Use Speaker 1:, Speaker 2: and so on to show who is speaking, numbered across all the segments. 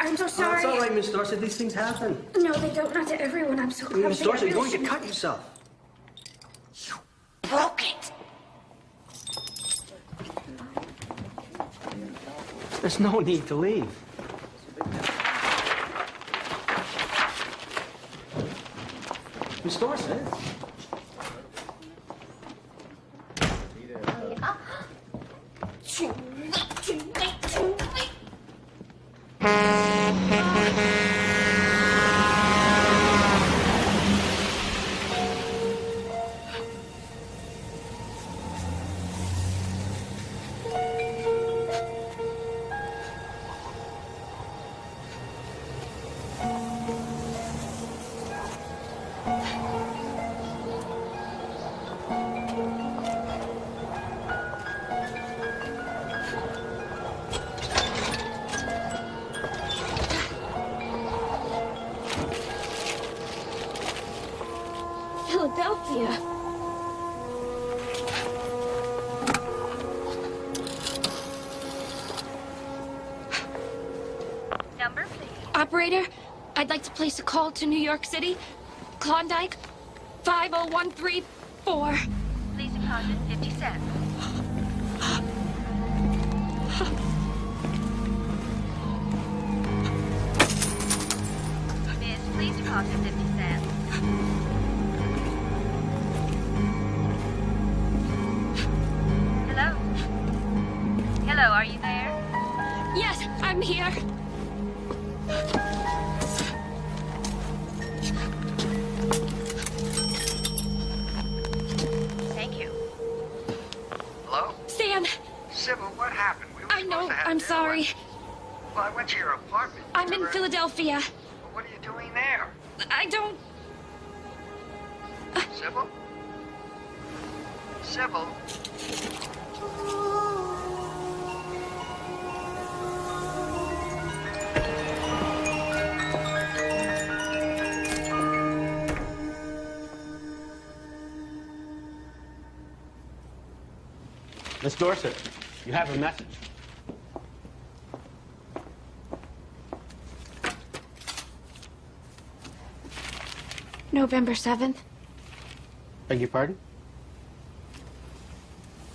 Speaker 1: I'm so sorry.
Speaker 2: It's all right, Miss Dorset. These things happen.
Speaker 1: No, they don't. Not to everyone. I'm so clumsy.
Speaker 2: Miss Dorset, you're going to cut yourself.
Speaker 1: You broke it.
Speaker 2: There's no need to leave. Miss Dorset?
Speaker 1: Too late. Philadelphia.
Speaker 3: Number, please.
Speaker 1: Operator, I'd like to place a call to New York City, Klondike, 50134.
Speaker 3: Please deposit 50 cents. Miss, please deposit 50 cents. Hello? Hello, are you there?
Speaker 1: Yes, I'm here.
Speaker 3: Thank you.
Speaker 4: Hello?
Speaker 1: Stan,
Speaker 4: Sybil, what happened? We were
Speaker 1: I know,
Speaker 4: supposed to have
Speaker 1: I'm
Speaker 4: dinner.
Speaker 1: sorry.
Speaker 4: Well, I went to your apartment.
Speaker 1: I'm in
Speaker 4: Remember?
Speaker 1: Philadelphia.
Speaker 4: Well, what are you doing there?
Speaker 1: I don't...
Speaker 4: Sybil? Sybil?
Speaker 2: Miss Dorset, you have a message.
Speaker 1: November 7th.
Speaker 2: Beg your pardon?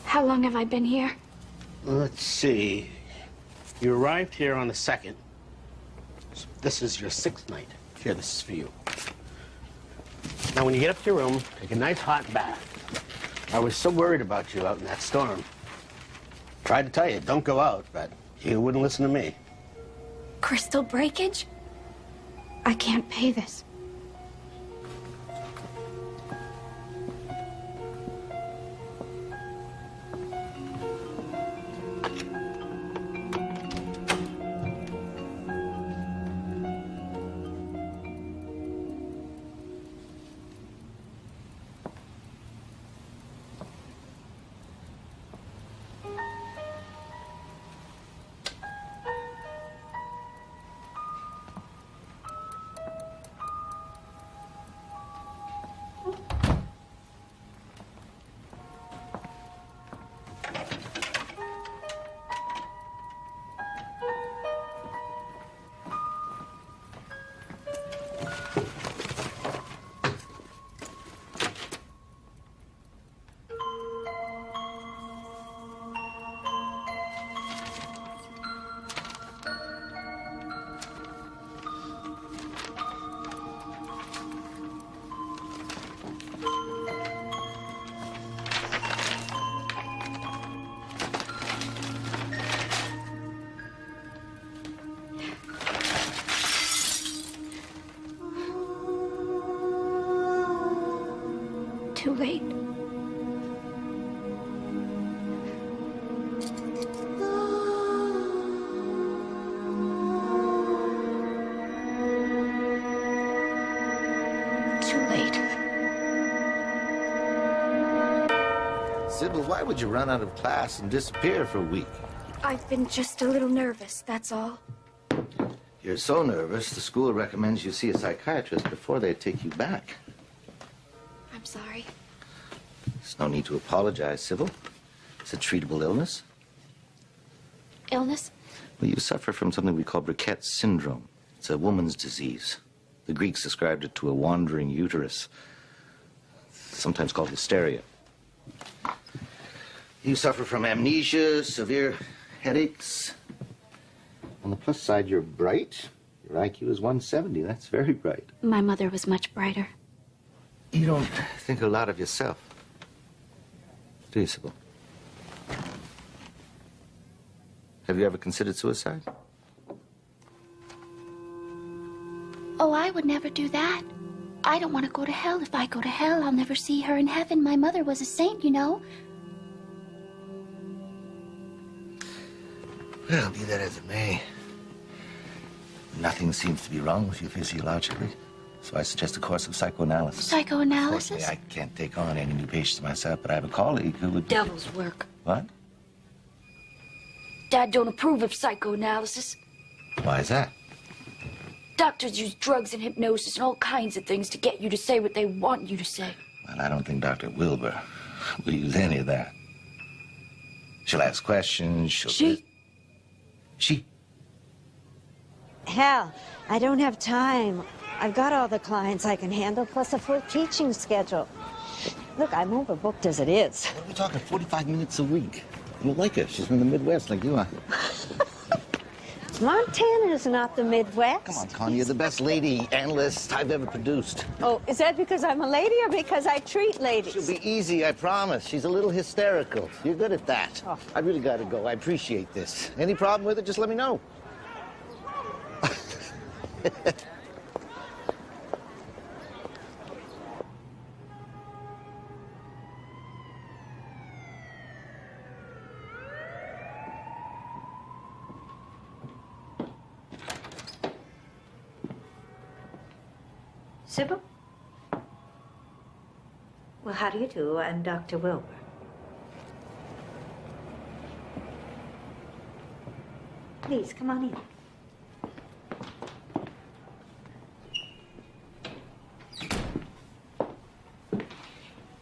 Speaker 1: How long have I been here?
Speaker 2: Let's see. You arrived here on the 2nd. So this is your 6th night. Here, this is for you. Now, when you get up to your room, take a nice hot bath. I was so worried about you out in that storm. Tried to tell you, don't go out, but you wouldn't listen to me.
Speaker 1: Crystal breakage? I can't pay this. Too late. Too late.
Speaker 5: Sybil, why would you run out of class and disappear for a week?
Speaker 1: I've been just a little nervous, that's all.
Speaker 5: You're so nervous, the school recommends you see a psychiatrist before they take you back.
Speaker 1: I'm sorry.
Speaker 5: There's no need to apologize, Sybil. It's a treatable illness.
Speaker 1: Illness?
Speaker 5: Well, you suffer from something we call Burkitt's syndrome. It's a woman's disease. The Greeks ascribed it to a wandering uterus, sometimes called hysteria. You suffer from amnesia, severe headaches. On the plus side, you're bright. Your IQ is 170. That's very bright.
Speaker 1: My mother was much brighter.
Speaker 5: You don't think a lot of yourself, do you, Sybil? Have you ever considered suicide?
Speaker 1: Oh, I would never do that. I don't want to go to hell. If I go to hell, I'll never see her in heaven. My mother was a saint, you know.
Speaker 5: Well, be that as it may, nothing seems to be wrong with you physiologically. So I suggest a course of psychoanalysis.
Speaker 1: Psychoanalysis?
Speaker 5: Unfortunately, I can't take on any new patients myself, but I have a colleague who would...
Speaker 1: Devil's work.
Speaker 5: What?
Speaker 1: Dad don't approve of psychoanalysis.
Speaker 5: Why is that?
Speaker 1: Doctors use drugs and hypnosis and all kinds of things to get you to say what they want you to say.
Speaker 5: Well, I don't think Dr. Wilbur will use any of that. She'll ask questions, she'll... She?
Speaker 6: Hal, I don't have time. I've got all the clients I can handle, plus a full teaching schedule. Look, I'm overbooked as it is.
Speaker 5: What are we talking, 45 minutes a week? You'll like her. She's from the Midwest like you are.
Speaker 6: Montana's not the Midwest.
Speaker 5: Come on, Connie, you're the best lady analyst I've ever produced.
Speaker 6: Oh, is that because I'm a lady or because I treat ladies?
Speaker 5: She'll be easy, I promise. She's a little hysterical. You're good at that.
Speaker 6: Oh.
Speaker 5: I really gotta go. I appreciate this. Any problem with it, just let me know.
Speaker 6: Sybil? Well, how do you do? I'm Dr. Wilbur. Please, come on in.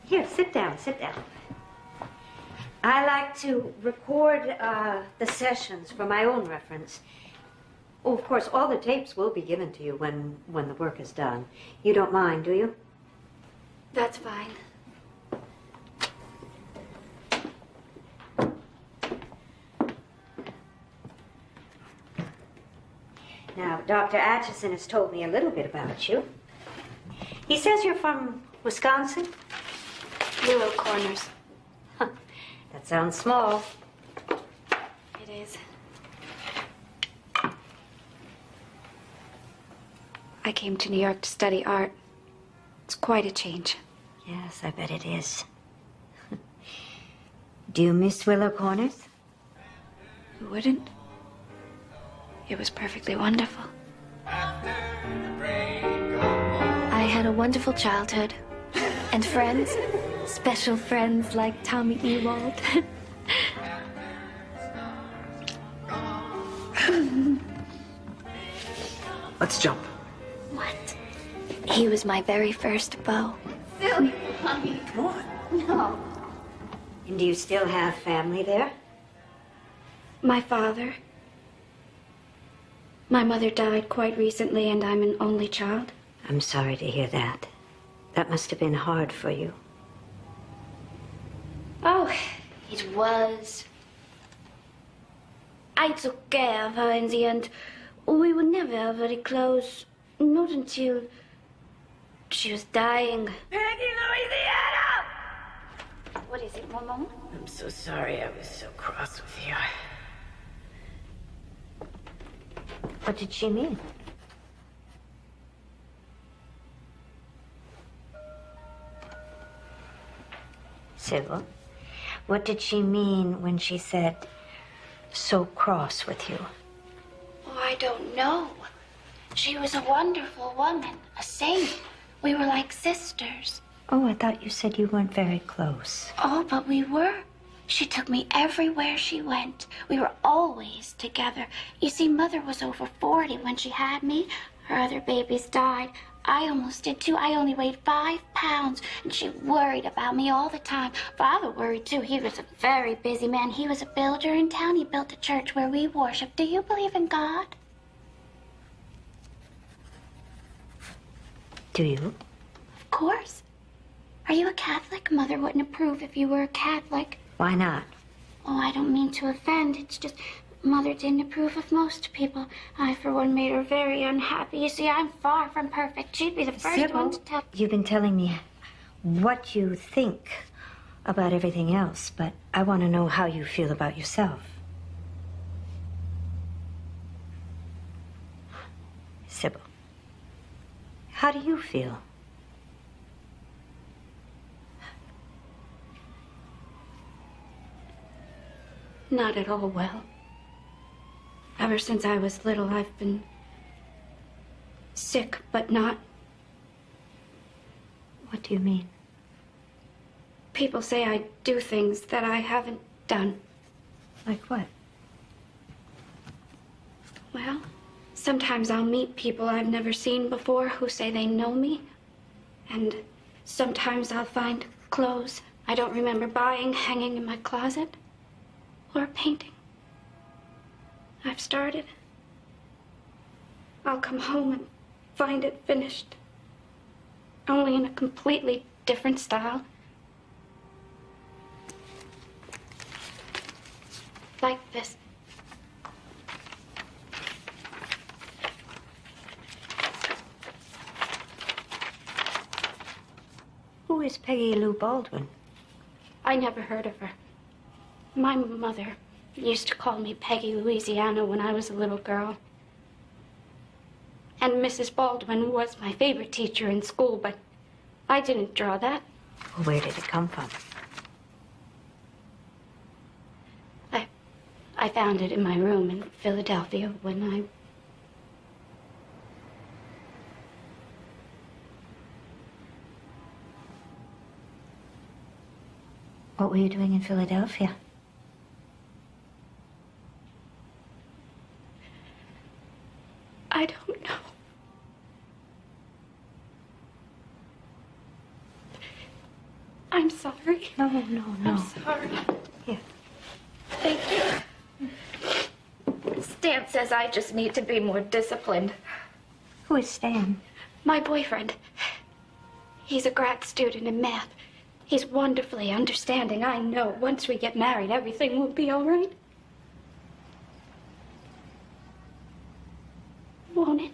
Speaker 6: Here, sit down, sit down. I like to record the sessions for my own reference. Oh, of course, all the tapes will be given to you when the work is done. You don't mind, do you?
Speaker 1: That's fine.
Speaker 6: Now, Dr. Atchison has told me a little bit about you. He says you're from Wisconsin?
Speaker 1: Willow Corners.
Speaker 6: Huh. That sounds small.
Speaker 1: It is. I came to New York to study art. It's quite a change.
Speaker 6: Yes, I bet it is. Do you miss Willow Corners?
Speaker 1: Who wouldn't? It was perfectly wonderful. I had a wonderful childhood. And friends. Special friends like Tommy Ewald.
Speaker 2: Let's jump.
Speaker 1: What? He was my very first beau.
Speaker 6: Silly, Mommy.
Speaker 2: Come on.
Speaker 6: No. And do you still have family there?
Speaker 1: My father. My mother died quite recently, and I'm an only child.
Speaker 6: I'm sorry to hear that. That must have been hard for you.
Speaker 1: Oh, it was. I took care of her in the end. We were never very close. Not until she was dying.
Speaker 6: Peggy, Louisiana!
Speaker 1: What is it, Maman?
Speaker 6: I'm so sorry I was so cross with you. What did she mean? Sybil, what did she mean when she said, so cross with you?
Speaker 1: Oh, I don't know. She was a wonderful woman, a saint. We were like sisters.
Speaker 6: Oh, I thought you said you weren't very close.
Speaker 1: Oh, but we were. She took me everywhere she went. We were always together. You see, Mother was over 40 when she had me. Her other babies died. I almost did too. I only weighed 5 pounds, and she worried about me all the time. Father worried too. He was a very busy man. He was a builder in town. He built a church where we worship. Do you believe in God?
Speaker 6: Do you?
Speaker 1: Of course. Are you a Catholic? Mother wouldn't approve if you were a Catholic.
Speaker 6: Why not?
Speaker 1: Oh, I don't mean to offend. It's just Mother didn't approve of most people. I, for one, made her very unhappy. You see, I'm far from perfect. She'd be the first
Speaker 6: Sybil,
Speaker 1: one to tell.
Speaker 6: you've been telling me what you think about everything else, but I want to know how you feel about yourself. Sybil, how do you feel?
Speaker 1: Not at all well. Ever since I was little, I've been sick, but not.
Speaker 6: What do you mean?
Speaker 1: People say I do things that I haven't done.
Speaker 6: Like what?
Speaker 1: Well, sometimes I'll meet people I've never seen before who say they know me. And sometimes I'll find clothes I don't remember buying hanging in my closet. Or a painting. I've started. I'll come home and find it finished. Only in a completely different style. Like this.
Speaker 6: Who is Peggy Lou Baldwin?
Speaker 1: I never heard of her. My mother used to call me Peggy Louisiana when I was a little girl. And Mrs. Baldwin was my favorite teacher in school, but I didn't draw that.
Speaker 6: Well, where did it come from?
Speaker 1: I found it in my room in Philadelphia when
Speaker 6: What were you doing in Philadelphia?
Speaker 1: I don't know. I'm sorry.
Speaker 6: No.
Speaker 1: I'm sorry.
Speaker 6: Here.
Speaker 1: Thank you. Stan says I just need to be more disciplined.
Speaker 6: Who is Stan?
Speaker 1: My boyfriend. He's a grad student in math. He's wonderfully understanding. I know once we get married, everything will be all right. Won't it?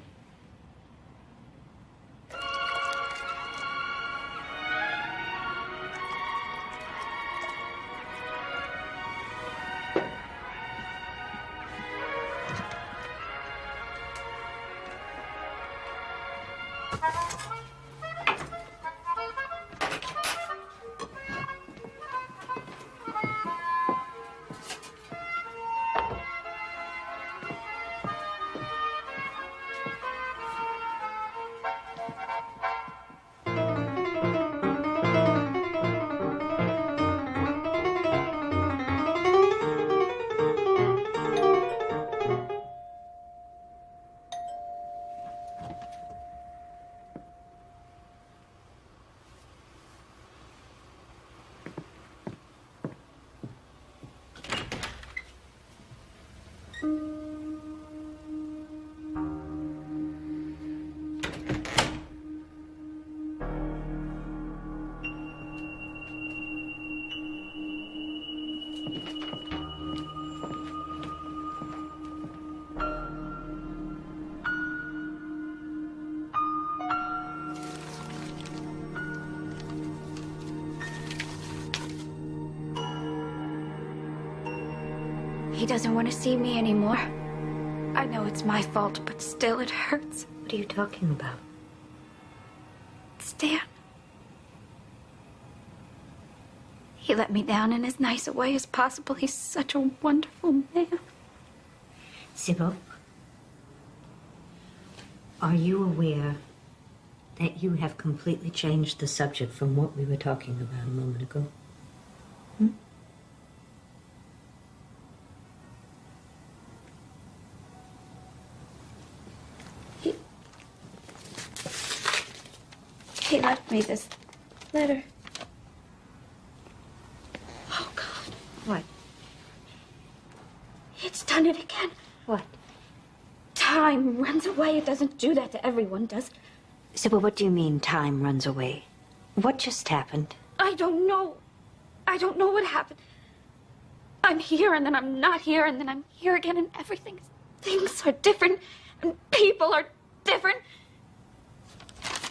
Speaker 1: He doesn't want to see me anymore. I know it's my fault, but still it hurts.
Speaker 6: What are you talking about?
Speaker 1: Stan. He let me down in as nice a way as possible. He's such a wonderful man.
Speaker 6: Sybil, are you aware that you have completely changed the subject from what we were talking about a moment ago?
Speaker 1: me this letter. Oh, God.
Speaker 6: What?
Speaker 1: It's done it again.
Speaker 6: What?
Speaker 1: Time runs away. It doesn't do that to everyone, does?
Speaker 6: Sybil, what do you mean time runs away? What just happened?
Speaker 1: I don't know. I don't know what happened. I'm here, and then I'm not here, and then I'm here again, and things are different, and people are different.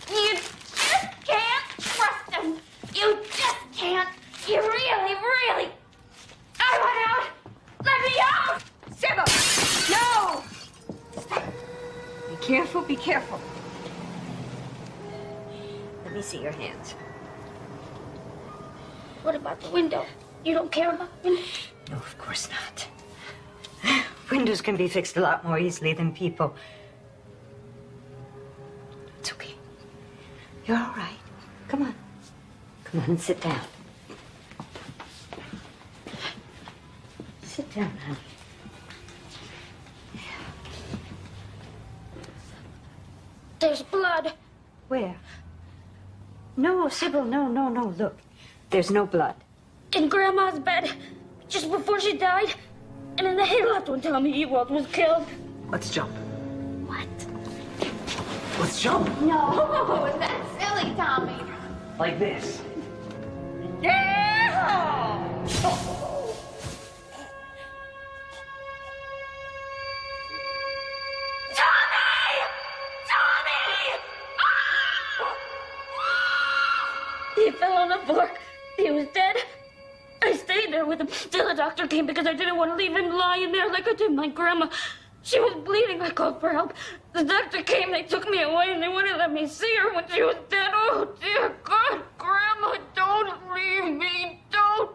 Speaker 1: You just can't trust them. You just can't. You really, really. I want out. Let me out.
Speaker 6: Sybil! No! Be careful, be careful. Let me see your hands.
Speaker 1: What about the window? You don't care about the window?
Speaker 6: No, of course not. Windows can be fixed a lot more easily than people. It's okay. You're all right. Come on. Come on and sit down. Sit down, honey.
Speaker 1: There's blood.
Speaker 6: Where? No, Sybil, no. Look, there's no blood.
Speaker 1: In Grandma's bed, just before she died. And in the hayloft when Tommy Ewald was killed.
Speaker 7: Let's jump.
Speaker 1: What?
Speaker 7: Let's jump.
Speaker 1: No, that's silly, Tommy.
Speaker 7: Like this.
Speaker 1: Yeah! He fell on the floor. He was dead. I stayed there with him till the doctor came because I didn't want to leave him lying there like I did my grandma. She was bleeding. I called for help. The doctor came. They took me away and they wouldn't let me see her when she was dead. Oh, dear God. Grandma, don't leave me. Don't.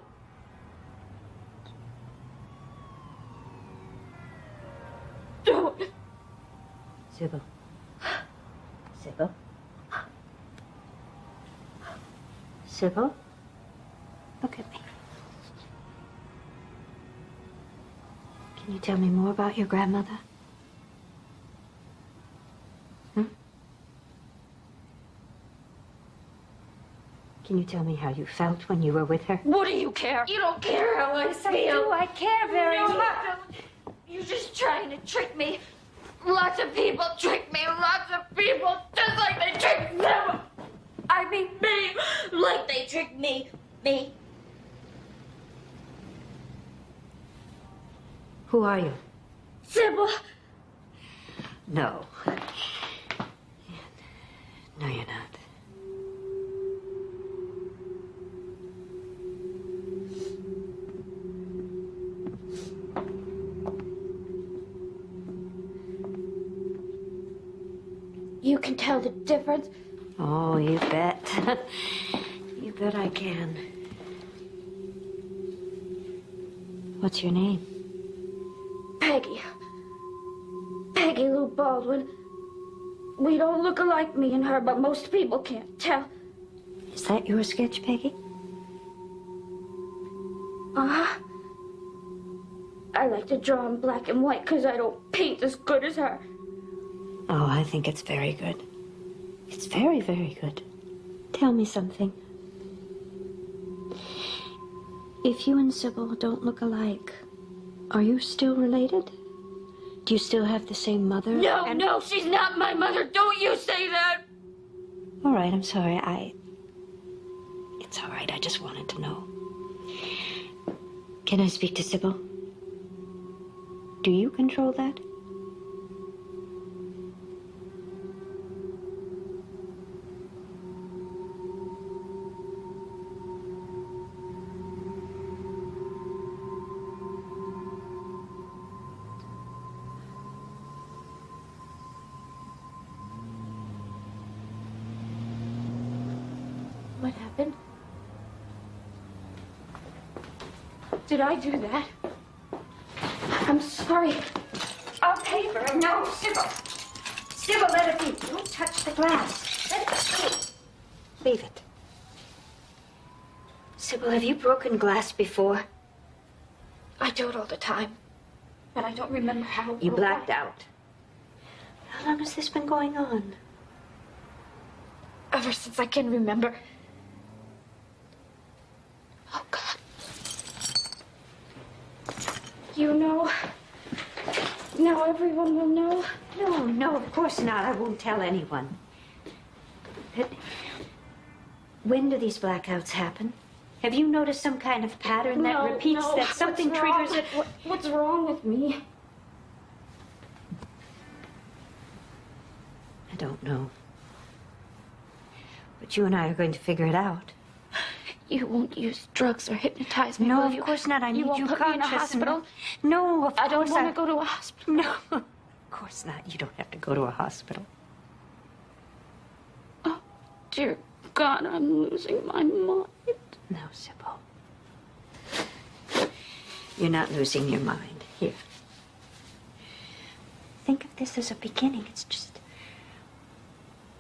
Speaker 1: Don't.
Speaker 6: Sybil. Sybil? Sybil? Look at me. Can you tell me more about your grandmother? Can you tell me how you felt when you were with her?
Speaker 1: What do you care? You don't care how I feel.
Speaker 6: I do. I care very
Speaker 1: No,
Speaker 6: much.
Speaker 1: you're just trying to trick me. Lots of people trick me. Lots of people, just like they trick them. I mean me, like they tricked me. Me.
Speaker 6: Who are you?
Speaker 1: Sybil.
Speaker 6: No. No, you're not.
Speaker 1: You can tell the difference.
Speaker 6: Oh, you bet. You bet I can. What's your name?
Speaker 1: Peggy. Peggy Lou Baldwin. We don't look alike, me and her, but most people can't tell.
Speaker 6: Is that your sketch, Peggy?
Speaker 1: Uh-huh. I like to draw in black and white because I don't paint as good as her.
Speaker 6: Oh, I think it's very good. It's very, very good. Tell me something. If you and Sybil don't look alike, are you still related? Do you still have the same mother?
Speaker 1: No, no, she's not my mother. Don't you say that.
Speaker 6: All right, I'm sorry. It's all right. I just wanted to know. Can I speak to Sybil? Do you control that?
Speaker 1: What happened? Did I do that? I'm sorry.
Speaker 6: I'll pay for it. No, Sybil. Sybil, let it be. Don't touch the glass. Let it be. Leave it. Sybil, have you broken glass before?
Speaker 1: I do it all the time. But I don't remember how.
Speaker 6: You blacked out. How long has this been going on?
Speaker 1: A ever since I can remember. Oh, God. You know. Now everyone will know.
Speaker 6: No, no, of course not. I won't tell anyone. But when do these blackouts happen? Have you noticed some kind of pattern that repeats, that something triggers it?
Speaker 1: What's wrong with me?
Speaker 6: I don't know. But you and I are going to figure it out.
Speaker 1: You won't use drugs or hypnotize me,
Speaker 6: No,
Speaker 1: will
Speaker 6: of
Speaker 1: you?
Speaker 6: course not. I need
Speaker 1: you won't
Speaker 6: you
Speaker 1: put me in a
Speaker 6: conscious.
Speaker 1: hospital?
Speaker 6: No, of course
Speaker 1: I don't want to go to a hospital.
Speaker 6: No, of course not. You don't have to go to a hospital.
Speaker 1: Oh, dear God, I'm losing my mind.
Speaker 6: No, Sybil. You're not losing your mind. Here. Think of this as a beginning.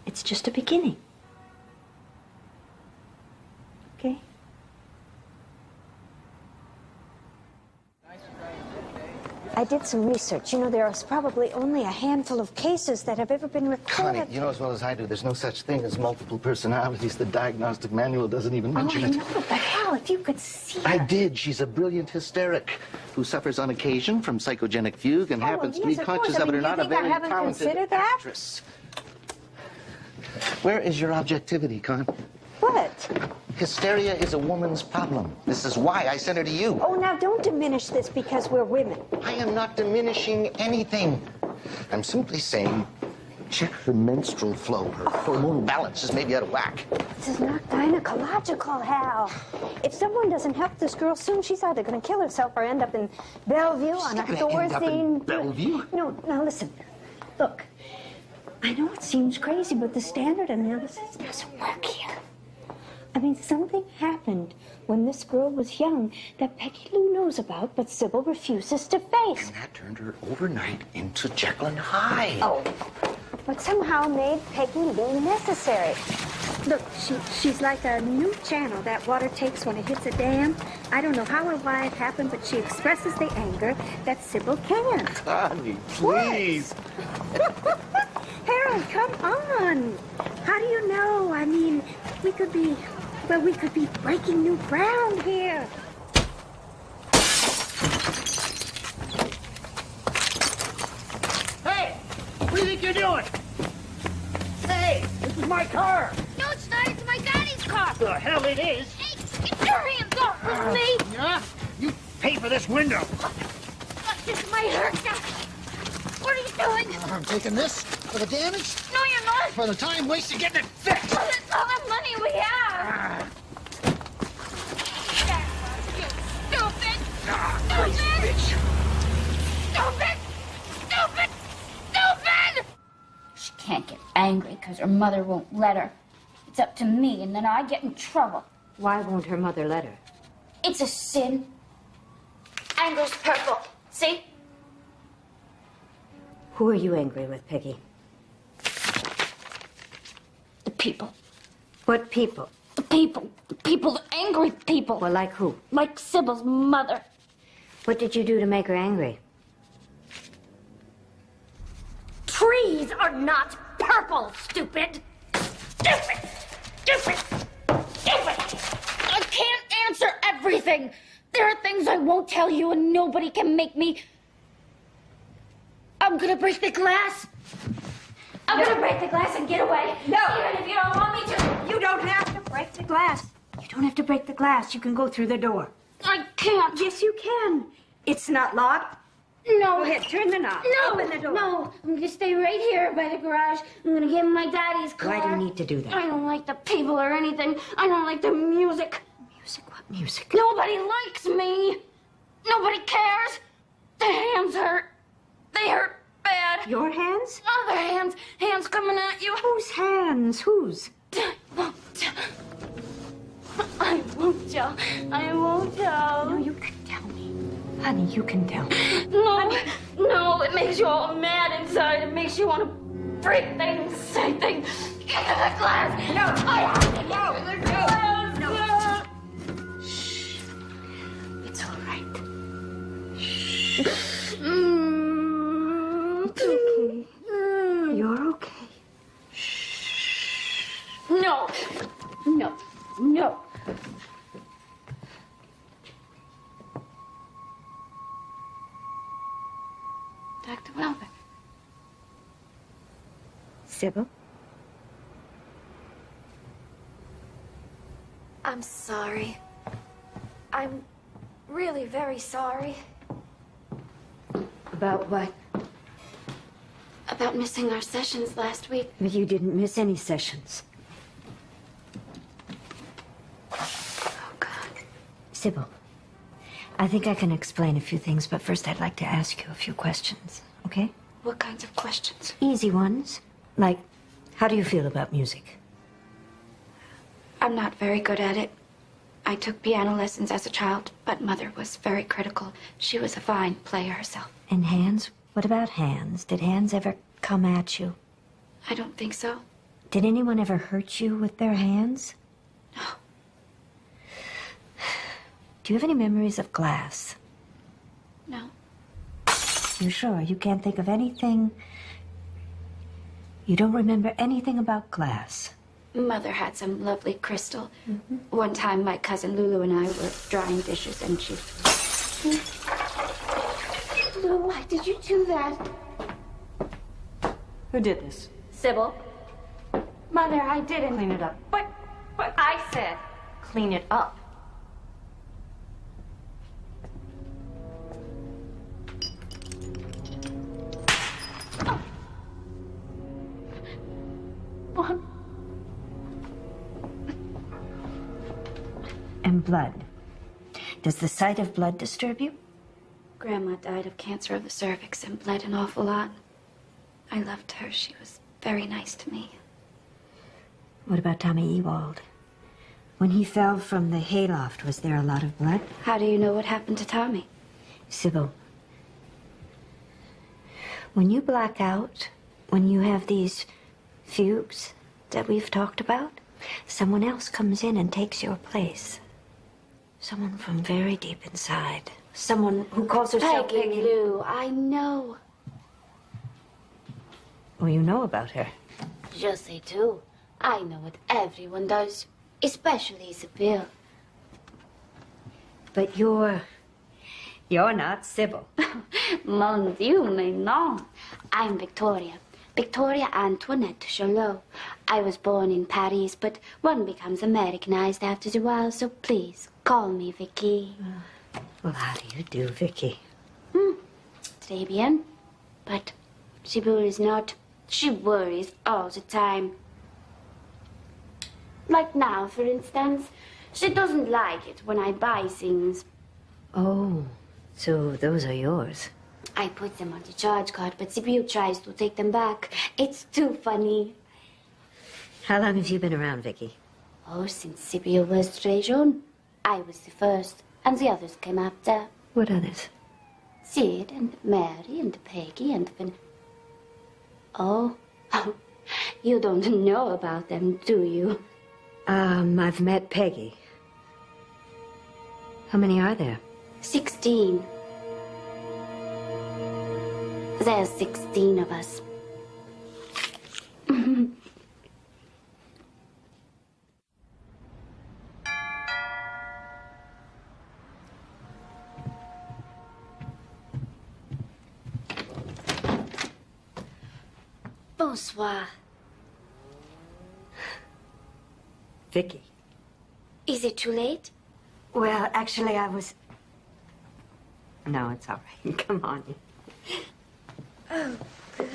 Speaker 6: It's just a beginning. Okay? I did some research. You know, there is probably only a handful of cases that have ever been recorded.
Speaker 5: Connie, you know as well as I do, there's no such thing as multiple personalities. The diagnostic manual doesn't even mention
Speaker 6: I
Speaker 5: it.
Speaker 6: know, but hell, if you could see her.
Speaker 5: I did. She's a brilliant hysteric who suffers on occasion from psychogenic fugue and happens to be conscious of it or not, a very talented actress. Where is your objectivity, Con?
Speaker 6: What?
Speaker 5: Hysteria is a woman's problem. This is why I sent her to you.
Speaker 6: Oh, now don't diminish this because we're women.
Speaker 5: I am not diminishing anything. I'm simply saying, check her menstrual flow. Her hormonal balance is maybe out of whack.
Speaker 6: This is not gynecological, Hal. If someone doesn't help this girl soon, she's either going to kill herself or end up in Bellevue on a Thorazine.
Speaker 5: Bellevue?
Speaker 6: No, now listen. Look, I know it seems crazy, but the standard analysis doesn't work here. I mean, something happened when this girl was young that Peggy Lou knows about, but Sybil refuses to face.
Speaker 5: And that turned her overnight into Jekyll and Hyde.
Speaker 6: Oh, but somehow made Peggy Lou necessary. Look, she's like a new channel that water takes when it hits a dam. I don't know how or why it happened, but she expresses the anger that Sybil can't.
Speaker 5: Connie, please.
Speaker 6: Harold, come on. How do you know? I mean, we could be breaking new ground here.
Speaker 2: Hey! What do you think you're doing? Hey! This is my car!
Speaker 1: No, it's not. It's my daddy's car.
Speaker 2: The hell it is!
Speaker 1: Hey, get your hands off of me.
Speaker 2: Yeah? You pay for this window.
Speaker 1: This might hurt you. What are you doing?
Speaker 2: I'm taking this for the damage,
Speaker 1: No, you're not.
Speaker 2: for the time wasted getting it fixed.
Speaker 1: Well, it's all the money we have. You stupid. Stupid. Stupid. Stupid. Stupid. She can't get angry because her mother won't let her. It's up to me, and then I get in trouble.
Speaker 6: Why won't her mother let her?
Speaker 1: It's a sin. Anger's purple. See?
Speaker 6: Who are you angry with, Peggy?
Speaker 1: The people.
Speaker 6: What people?
Speaker 1: The people. The people. The angry people.
Speaker 6: Well, like who?
Speaker 1: Like Sybil's mother.
Speaker 6: What did you do to make her angry?
Speaker 1: Trees are not purple, stupid. Stupid. Stupid. Stupid. I can't answer everything. There are things I won't tell you, and nobody can make me. I'm gonna break the glass. I'm gonna break the glass and get away.
Speaker 6: No.
Speaker 1: Even if you don't want me to.
Speaker 6: You don't have to break the glass. You don't have to break the glass. You can go through the door.
Speaker 1: I can't.
Speaker 6: Yes, you can. It's not locked.
Speaker 1: No.
Speaker 6: Go ahead, turn the knob.
Speaker 1: No.
Speaker 6: Open the door.
Speaker 1: No. I'm gonna stay right here by the garage. I'm gonna get in my daddy's car.
Speaker 6: Why do you need to do that?
Speaker 1: I don't like the people or anything. I don't like the music.
Speaker 6: Music? What music?
Speaker 1: Nobody likes me. Nobody cares. The hands hurt. They hurt bad.
Speaker 6: Your hands?
Speaker 1: Other hands. Hands coming at you.
Speaker 6: Whose hands? Whose?
Speaker 1: I won't tell. I won't tell.
Speaker 6: No, you can tell me. Honey, you can tell me.
Speaker 1: No. No, it makes you all mad inside. It makes you want to break things, say things. Get to the glass.
Speaker 6: No.
Speaker 1: I have to get to the glass.
Speaker 6: No. Shh. It's all right. Shh. It's okay. You're okay.
Speaker 1: No.
Speaker 6: Sybil?
Speaker 1: I'm sorry. I'm really very sorry.
Speaker 6: About what?
Speaker 1: About missing our sessions last week.
Speaker 6: You didn't miss any sessions.
Speaker 1: Oh, God.
Speaker 6: Sybil, I think I can explain a few things, but first I'd like to ask you a few questions, okay?
Speaker 1: What kinds of questions?
Speaker 6: Easy ones. Like, how do you feel about music?
Speaker 1: I'm not very good at it. I took piano lessons as a child, but Mother was very critical. She was a fine player herself.
Speaker 6: And hands? What about hands? Did hands ever come at you?
Speaker 1: I don't think so.
Speaker 6: Did anyone ever hurt you with their hands?
Speaker 1: No.
Speaker 6: Do you have any memories of glass?
Speaker 1: No.
Speaker 6: You sure? You can't think of anything? You don't remember anything about glass?
Speaker 1: Mother had some lovely crystal. One time, my cousin Lulu and I were drying dishes, and she... Lulu, why did you do that?
Speaker 7: Who did this?
Speaker 1: Sybil. Mother, I didn't.
Speaker 7: Clean it up.
Speaker 1: But I said...
Speaker 7: Clean it up.
Speaker 1: Mom.
Speaker 6: And blood. Does the sight of blood disturb you?
Speaker 1: Grandma died of cancer of the cervix and bled an awful lot. I loved her. She was very nice to me.
Speaker 6: What about Tommy Ewald? When he fell from the hayloft, was there a lot of blood?
Speaker 1: How do you know what happened to Tommy?
Speaker 6: Sybil, when you black out, when you have these fugues that we've talked about, someone else comes in and takes your place. Someone from very deep inside. Someone who calls herself
Speaker 1: Peggy Lou, I know.
Speaker 6: Oh, you know about her.
Speaker 1: Je sais too. I know what everyone does, especially Sybil.
Speaker 6: But you're not Sybil.
Speaker 1: Mon Dieu, mais non. I'm Victoria. Victoria Antoinette Charlot. I was born in Paris, but one becomes Americanized after a while, so please, call me Vicky.
Speaker 6: Well, how do you do, Vicky?
Speaker 1: Très bien. But Sybil is not. She worries all the time. Like now, for instance. She doesn't like it when I buy things.
Speaker 6: Oh, so those are yours.
Speaker 1: I put them on the charge card, but Sybil tries to take them back. It's too funny.
Speaker 6: How long have you been around, Vicky?
Speaker 1: Oh, since Sybil was très jeune. I was the first, and the others came after.
Speaker 6: What others?
Speaker 1: Sid and Mary and Peggy and Oh, you don't know about them, do you?
Speaker 6: I've met Peggy. How many are there?
Speaker 1: 16. There's 16 of us. Bonsoir.
Speaker 6: Vicky.
Speaker 1: Is it too late?
Speaker 6: Well, actually, I was... No, it's all right. Come on.
Speaker 1: Oh, good.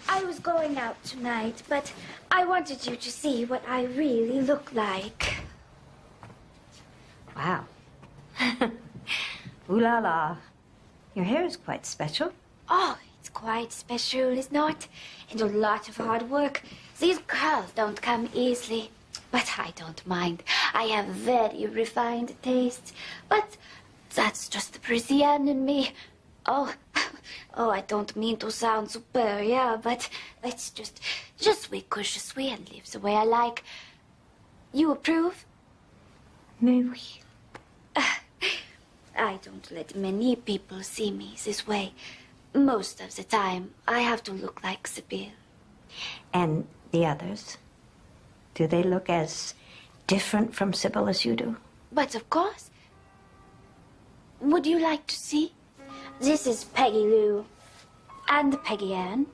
Speaker 1: I was going out tonight, but I wanted you to see what I really look like.
Speaker 6: Wow. Ooh la la. Your hair is quite special.
Speaker 1: Oh, it's quite special, is not? And a lot of hard work. These curls don't come easily. But I don't mind. I have very refined tastes. But that's just the Parisienne in me. Oh, I don't mean to sound superior, but let's just je suis que je suis and live the way I like. You approve?
Speaker 6: Mais oui.
Speaker 1: I don't let many people see me this way. Most of the time, I have to look like Sybil.
Speaker 6: And the others? Do they look as different from Sybil as you do?
Speaker 1: But of course. Would you like to see? This is Peggy Lou. And Peggy Ann.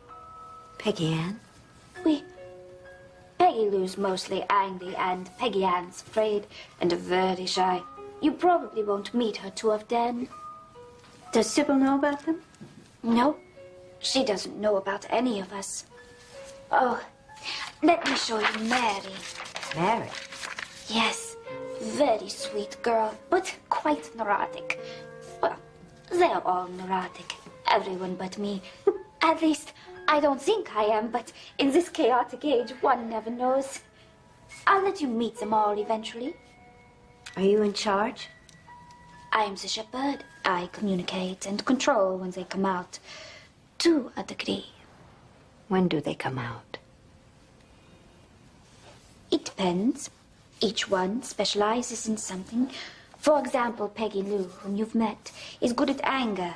Speaker 6: Peggy Ann?
Speaker 1: Peggy Lou's mostly angry, and Peggy Ann's afraid and very shy. You probably won't meet her too often.
Speaker 6: Does Sybil know about them?
Speaker 1: No, she doesn't know about any of us. Oh, let me show you Mary.
Speaker 6: Mary?
Speaker 1: Yes, very sweet girl, but quite neurotic. Well, they're all neurotic, everyone but me. At least, I don't think I am, but in this chaotic age, one never knows. I'll let you meet them all eventually.
Speaker 6: Are you in charge?
Speaker 1: I am the shepherd. I communicate and control when they come out, to a degree.
Speaker 6: When do they come out?
Speaker 1: It depends. Each one specializes in something. For example, Peggy Lou, whom you've met, is good at anger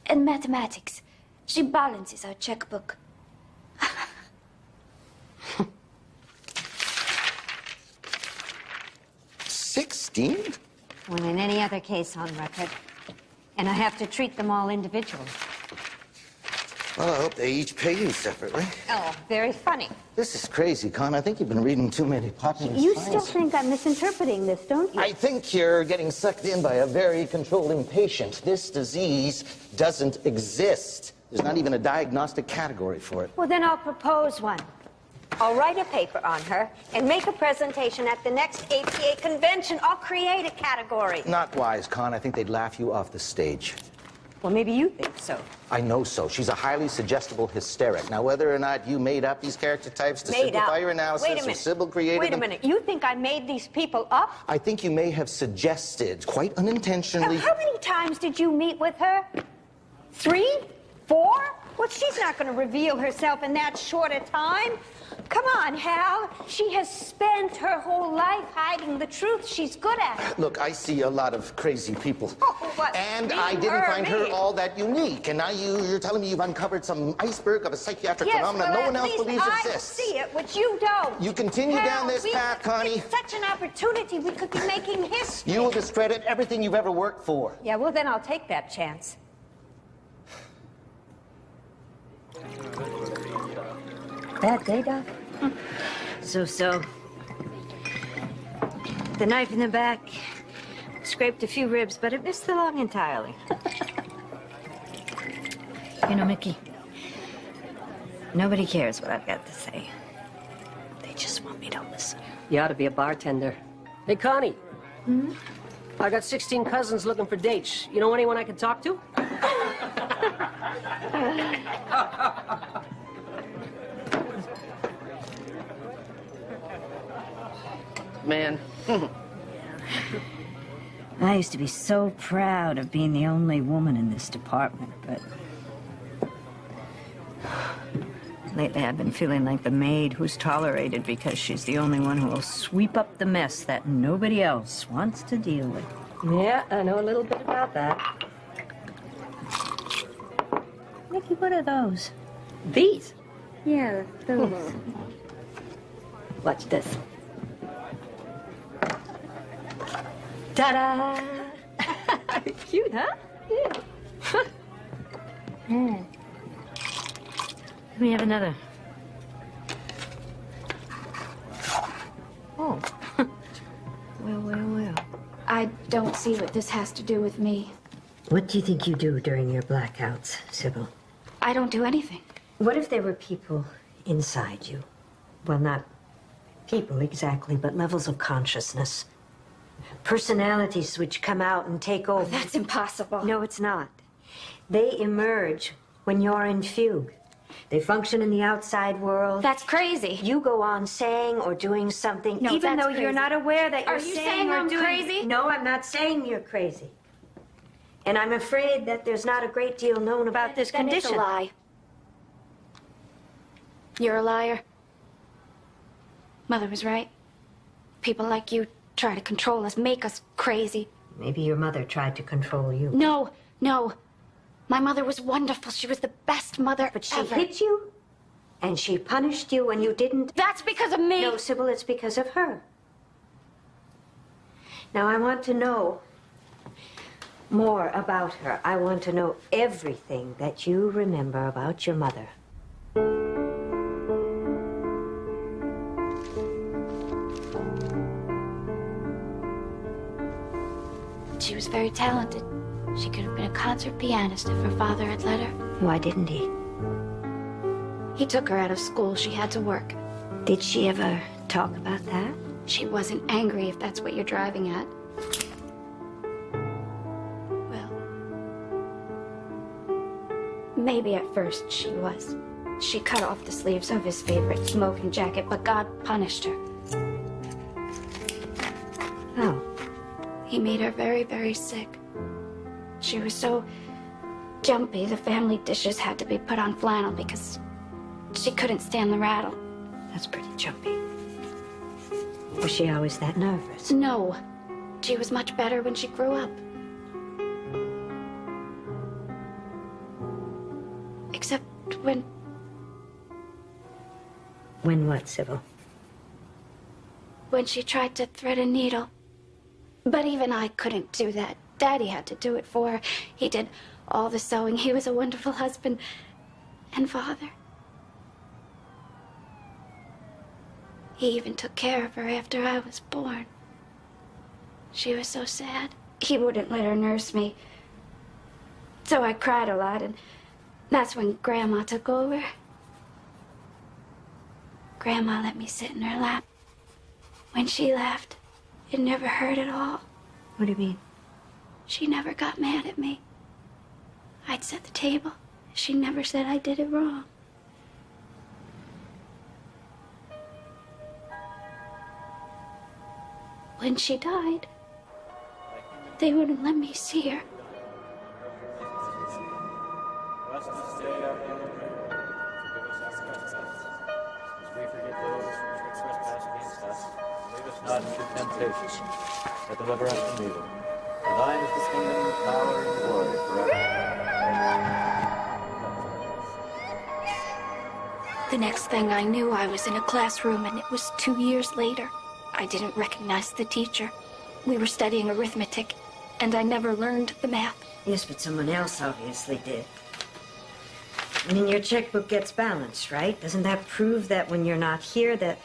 Speaker 1: and mathematics. She balances our checkbook.
Speaker 8: 16?
Speaker 6: More than any other case on record. And I have to treat them all individually.
Speaker 8: Well, I hope they each pay you separately.
Speaker 6: Oh, very funny.
Speaker 8: This is crazy, Con. I think you've been reading too many popular
Speaker 6: You
Speaker 8: science.
Speaker 6: still think I'm misinterpreting this, don't you?
Speaker 8: I think you're getting sucked in by a very controlling patient. This disease doesn't exist. There's not even a diagnostic category for it.
Speaker 6: Well, then I'll propose one. I'll write a paper on her and make a presentation at the next APA convention. I'll create a category.
Speaker 8: Not wise, Con. I think they'd laugh you off the stage.
Speaker 6: Well, maybe you think so.
Speaker 8: I know so. She's a highly suggestible hysteric. Now, whether or not you made up these character types to simplify your analysis or Sybil created them...
Speaker 6: Wait a minute. You think I made these people up?
Speaker 8: I think you may have suggested, quite unintentionally...
Speaker 6: How many times did you meet with her? 3? 4? Well, she's not going to reveal herself in that short a time. Come on, Hal. She has spent her whole life hiding the truth. She's good at it.
Speaker 8: Look, I see a lot of crazy people.
Speaker 6: Oh, what?
Speaker 8: And
Speaker 6: Me,
Speaker 8: I didn't find her
Speaker 6: me.
Speaker 8: all that unique. And now you're telling me you've uncovered some iceberg of a psychiatric phenomenon
Speaker 6: well,
Speaker 8: no one
Speaker 6: at
Speaker 8: else
Speaker 6: least
Speaker 8: believes
Speaker 6: I
Speaker 8: exists.
Speaker 6: see it, which you don't.
Speaker 8: You continue down this path, Connie.
Speaker 6: It's such an opportunity. We could be making history.
Speaker 8: You will discredit everything you've ever worked for.
Speaker 6: Yeah, well, then I'll take that chance. Bad day, Doc? So. The knife in the back scraped a few ribs, but it missed the lung entirely. You know, Mickey, nobody cares what I've got to say. They just want me to listen.
Speaker 7: You ought to be a bartender. Hey, Connie. I got 16 cousins looking for dates. You know anyone I can talk to?
Speaker 2: Man.
Speaker 6: I used to be so proud of being the only woman in this department, but lately I've been feeling like the maid who's tolerated because she's the only one who will sweep up the mess that nobody else wants to deal with.
Speaker 7: Yeah, I know a little bit about that.
Speaker 6: Mickey, what are those?
Speaker 7: These?
Speaker 6: Yeah, those.
Speaker 7: Watch this. Ta-da! Cute, huh?
Speaker 6: Yeah. Let me have another. Oh. Well.
Speaker 1: I don't see what this has to do with me.
Speaker 6: What do you think you do during your blackouts, Sybil?
Speaker 1: I don't do anything.
Speaker 6: What if there were people inside you? Well, not people exactly, but levels of consciousness. Personalities which come out and take over.
Speaker 1: That's impossible.
Speaker 6: No, it's not. They emerge when you're in fugue. They function in the outside world.
Speaker 1: That's crazy.
Speaker 6: You go on saying or doing something,
Speaker 1: No,
Speaker 6: even
Speaker 1: that's
Speaker 6: though you're
Speaker 1: crazy.
Speaker 6: not aware that you're
Speaker 1: Are you
Speaker 6: saying
Speaker 1: saying
Speaker 6: or
Speaker 1: I'm
Speaker 6: doing...
Speaker 1: crazy?
Speaker 6: No, I'm not saying you're crazy. And I'm afraid that there's not a great deal known about this
Speaker 1: Then
Speaker 6: condition.
Speaker 1: it's a lie. You're a liar. Mother was right. People like you try to control us, make us crazy.
Speaker 6: Maybe your mother tried to control you.
Speaker 1: No. My mother was wonderful. She was the best mother
Speaker 6: But she
Speaker 1: ever.
Speaker 6: hit you, and she punished you when you didn't.
Speaker 1: That's because of me.
Speaker 6: No, Sybil, it's because of her. Now, I want to know more about her. I want to know everything that you remember about your mother.
Speaker 1: she was very talented. She could have been a concert pianist if her father had let her.
Speaker 6: Why didn't he?
Speaker 1: He took her out of school. She had to work.
Speaker 6: Did she ever talk about that?
Speaker 1: She wasn't angry, if that's what you're driving at. Well, maybe at first she was. She cut off the sleeves of his favorite smoking jacket, but God punished her.
Speaker 6: Oh.
Speaker 1: He made her very, very sick. She was so jumpy, the family dishes had to be put on flannel because she couldn't stand the rattle.
Speaker 6: That's pretty jumpy. Was she always that nervous?
Speaker 1: No. She was much better when she grew up. Except when...
Speaker 6: When what, Sybil?
Speaker 1: When she tried to thread a needle. But even I couldn't do that. Daddy had to do it for her. He did all the sewing. He was a wonderful husband and father. He even took care of her after I was born. She was so sad. He wouldn't let her nurse me. So I cried a lot, and that's when Grandma took over. Grandma let me sit in her lap. When she left, it never hurt at all.
Speaker 6: What do you mean?
Speaker 1: She never got mad at me. I'd set the table. She never said I did it wrong. When she died, they wouldn't let me see her.
Speaker 9: Not into temptation, but deliver us from evil. For thine is the kingdom, the power, and the glory forever.
Speaker 1: The next thing I knew, I was in a classroom, and it was 2 years later. I didn't recognize the teacher. We were studying arithmetic, and I never learned the math.
Speaker 6: Yes, but someone else obviously did. And in your checkbook gets balanced, right? Doesn't that prove that when you're not here, that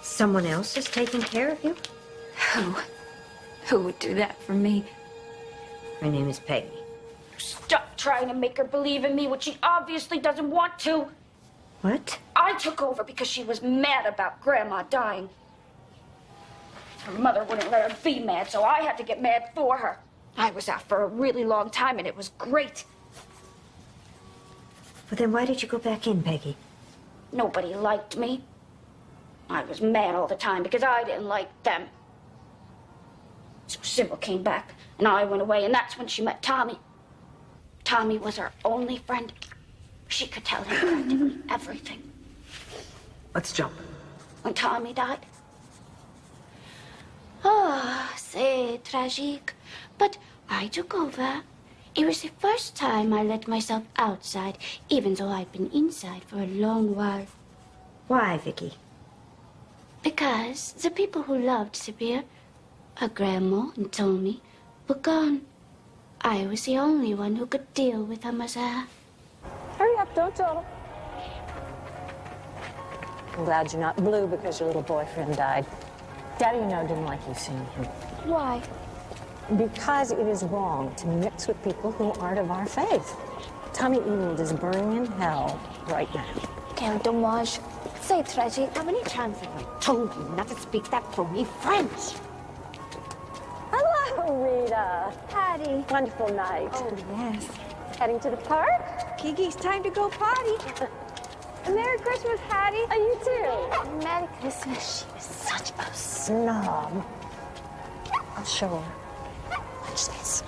Speaker 6: someone else is taking care of you?
Speaker 1: Who would do that for me?
Speaker 6: Her name is Peggy.
Speaker 1: Stop trying to make her believe in me when she obviously doesn't want to.
Speaker 6: What?
Speaker 1: I took over because she was mad about Grandma dying. Her mother wouldn't let her be mad, so I had to get mad for her. I was out for a really long time, and it was great.
Speaker 6: But then why did you go back in, Peggy?
Speaker 1: Nobody liked me. I was mad all the time because I didn't like them. So Sybil came back, and I went away, and that's when she met Tommy. Tommy was her only friend. She could tell him practically everything.
Speaker 10: Let's jump.
Speaker 1: When Tommy died. Oh, c'est tragique. But I took over. It was the first time I let myself outside, even though I'd been inside for a long while.
Speaker 6: Why, Vicky?
Speaker 1: Because the people who loved Sibir, her grandma and Tommy, were gone. I was the only one who could deal with her mother.
Speaker 11: Hurry up, don't dawdle. I'm glad you're not blue because your little boyfriend died. Daddy, you know, didn't like you seeing him.
Speaker 1: Why?
Speaker 11: Because it is wrong to mix with people who aren't of our faith. Tommy Ewald is burning in hell right now.
Speaker 1: Quel dommage. C'est tragique. How many times have I told you not to speak that phony French?
Speaker 11: Hello, Rita.
Speaker 12: Patty.
Speaker 11: Wonderful night.
Speaker 12: Oh, yes.
Speaker 11: Heading to the park?
Speaker 12: Kiki's time to go potty. Merry Christmas, Hattie.
Speaker 11: Oh, you too.
Speaker 12: Merry Christmas.
Speaker 11: She was such a snob. I'll show her. Watch this.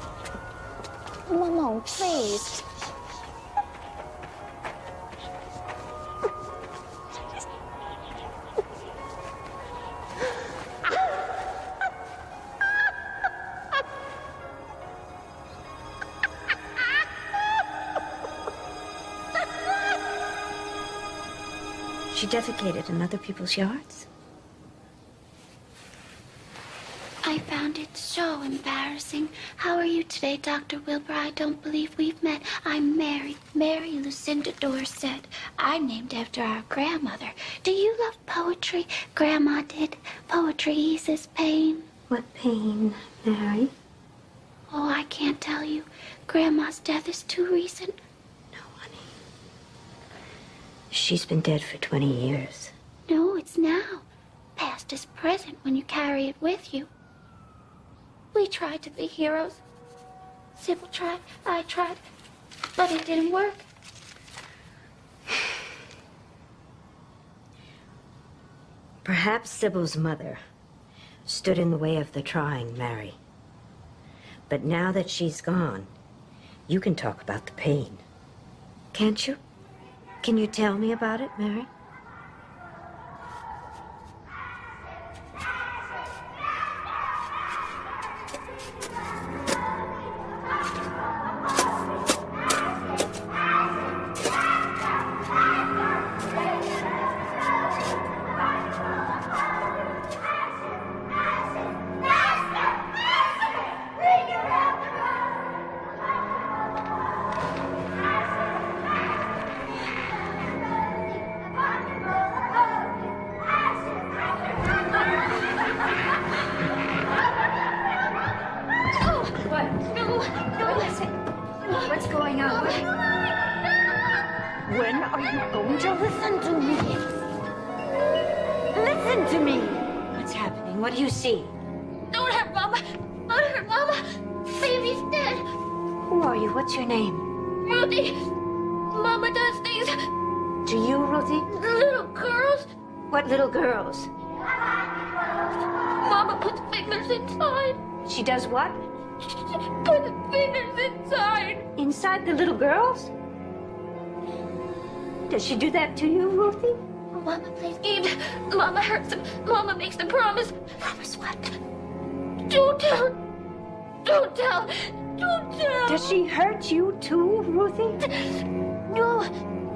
Speaker 12: Mama, please.
Speaker 6: She defecated in other people's yards?
Speaker 1: I found it so embarrassing. How are you today, Dr. Wilbur? I don't believe we've met. I'm Mary. Mary Lucinda Dorset. I'm named after our grandmother. Do you love poetry? Grandma did. Poetry eases pain.
Speaker 6: What pain, Mary?
Speaker 1: Oh, I can't tell you. Grandma's death is too recent.
Speaker 6: No, honey. She's been dead for 20 years.
Speaker 1: No, it's now. Past is present when you carry it with you. We tried to be heroes. Sybil tried, I tried, but it didn't work.
Speaker 6: Perhaps Sybil's mother stood in the way of the trying, Mary. But now that she's gone, you can talk about the pain. Can't you? Can you tell me about it, Mary?
Speaker 12: What's going on? When are you going to listen to me? Listen to me!
Speaker 6: What's happening? What do you see?
Speaker 1: Don't hurt Mama! Don't hurt Mama! Baby's dead!
Speaker 6: Who are you? What's your name?
Speaker 1: Ruthie! Mama does things
Speaker 6: To you, Ruthie?
Speaker 1: little girls.
Speaker 6: What little girls?
Speaker 1: Mama puts fingers inside.
Speaker 6: She does what?
Speaker 1: Puts fingers inside.
Speaker 6: Inside the little girls? Does she do that to you, Ruthie?
Speaker 1: Mama plays games. Mama hurts him. Mama makes them promise. Promise what? Don't tell. Don't tell. Don't tell.
Speaker 6: Does she hurt you too, Ruthie?
Speaker 1: No.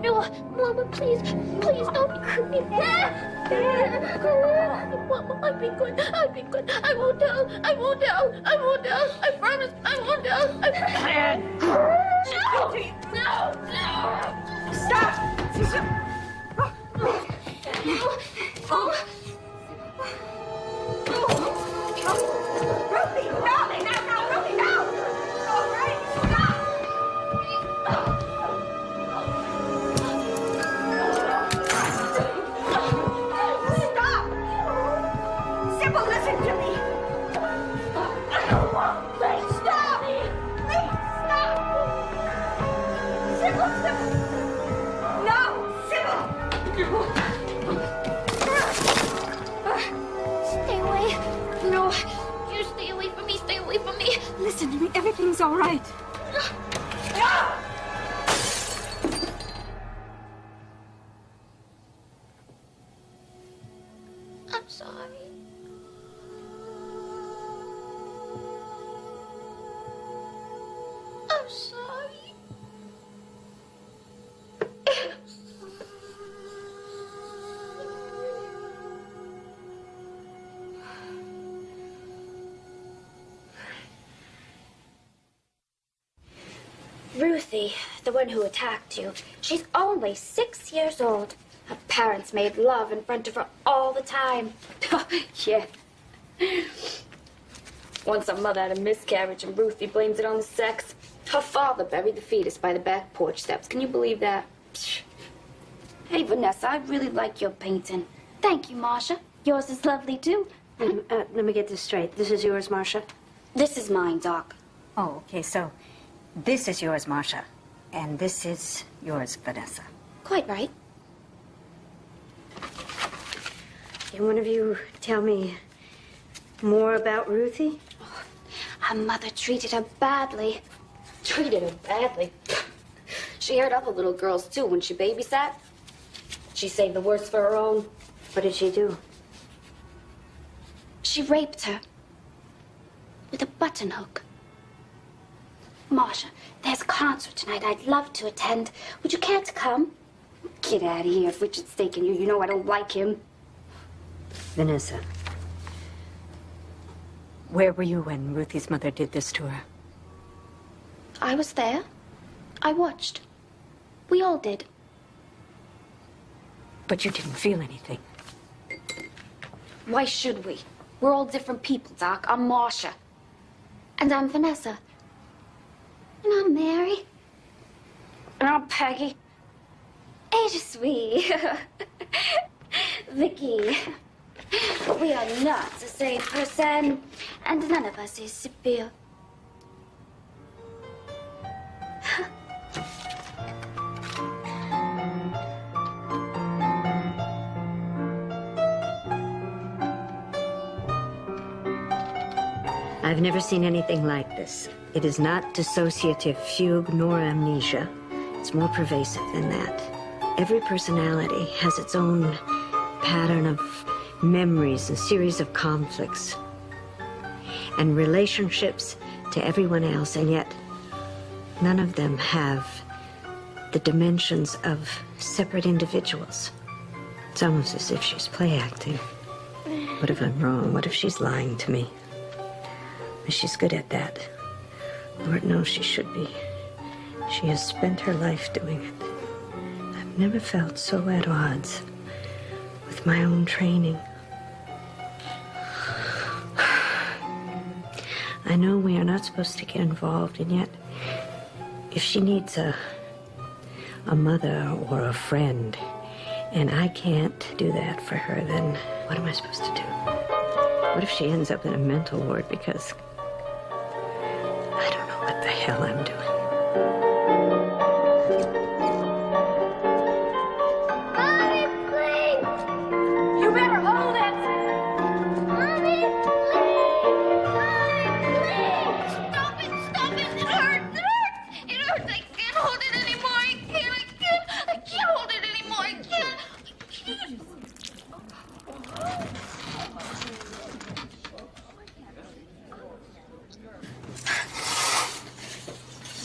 Speaker 1: No. Mama, please. Please don't hurt me. Mama, I'll be good. I'll be good. I won't tell. I won't tell. I won't tell. I promise. I won't tell. I promise. No. No. No.
Speaker 6: Stop! Ruthie, no! No, Ruthie, no! All right, stop! Stop! Sybil, listen to me! Please stop! Please stop! Sybil! No! Sybil!
Speaker 1: Stay away. No. You stay away from me. Stay away from me.
Speaker 12: Listen to me. Everything's all right.
Speaker 1: I'm sorry. I'm sorry. Ruthie, the one who attacked you, she's only 6 years old. Her parents made love in front of her all the time. Yeah. Once her mother had a miscarriage and Ruthie blames it on the sex. Her father buried the fetus by the back porch steps. Can you believe that? Hey, Vanessa, I really like your painting. Thank you, Marcia. Yours is lovely, too.
Speaker 6: Let me get this straight. This is yours, Marcia?
Speaker 1: This is mine, Doc.
Speaker 6: Oh, okay, so this is yours, Marcia, and this is yours, Vanessa.
Speaker 1: Quite right.
Speaker 6: Can one of you tell me more about Ruthie?
Speaker 1: Oh, her mother treated her badly. Treated her badly? She hurt other little girls, too, when she babysat. She saved the worst for her own.
Speaker 6: What did she do?
Speaker 1: She raped her. With a button hook. Marcia, there's a concert tonight I'd love to attend. Would you care to come? Get out of here. If Richard's taking you, you know I don't like him.
Speaker 6: Vanessa, where were you when Ruthie's mother did this to her?
Speaker 1: I was there. I watched. We all did.
Speaker 6: But you didn't feel anything.
Speaker 1: Why should we? We're all different people, Doc. I'm Marcia. And I'm Vanessa. And I'm Mary. And I'm Peggy. Et je suis Vicky. We are not the same person, and none of us is Sibyl.
Speaker 6: I've never seen anything like this. It is not dissociative fugue nor amnesia. It's more pervasive than that. Every personality has its own pattern of memories and series of conflicts and relationships to everyone else, and yet none of them have the dimensions of separate individuals. It's almost as if she's play acting. What if I'm wrong? What if she's lying to me? She's good at that. Lord knows she should be. She has spent her life doing it. I've never felt so at odds with my own training. I know we are not supposed to get involved, and yet if she needs a mother or a friend, and I can't do that for her, then what am I supposed to do? What if she ends up in a mental ward because I don't know what the hell I'm doing?
Speaker 1: Mommy, please! You better hold it! Mommy, please! Mommy, please! Stop it! Stop it! It hurts! It hurts! It hurts! I can't hold it anymore! I can't hold it anymore! I can't!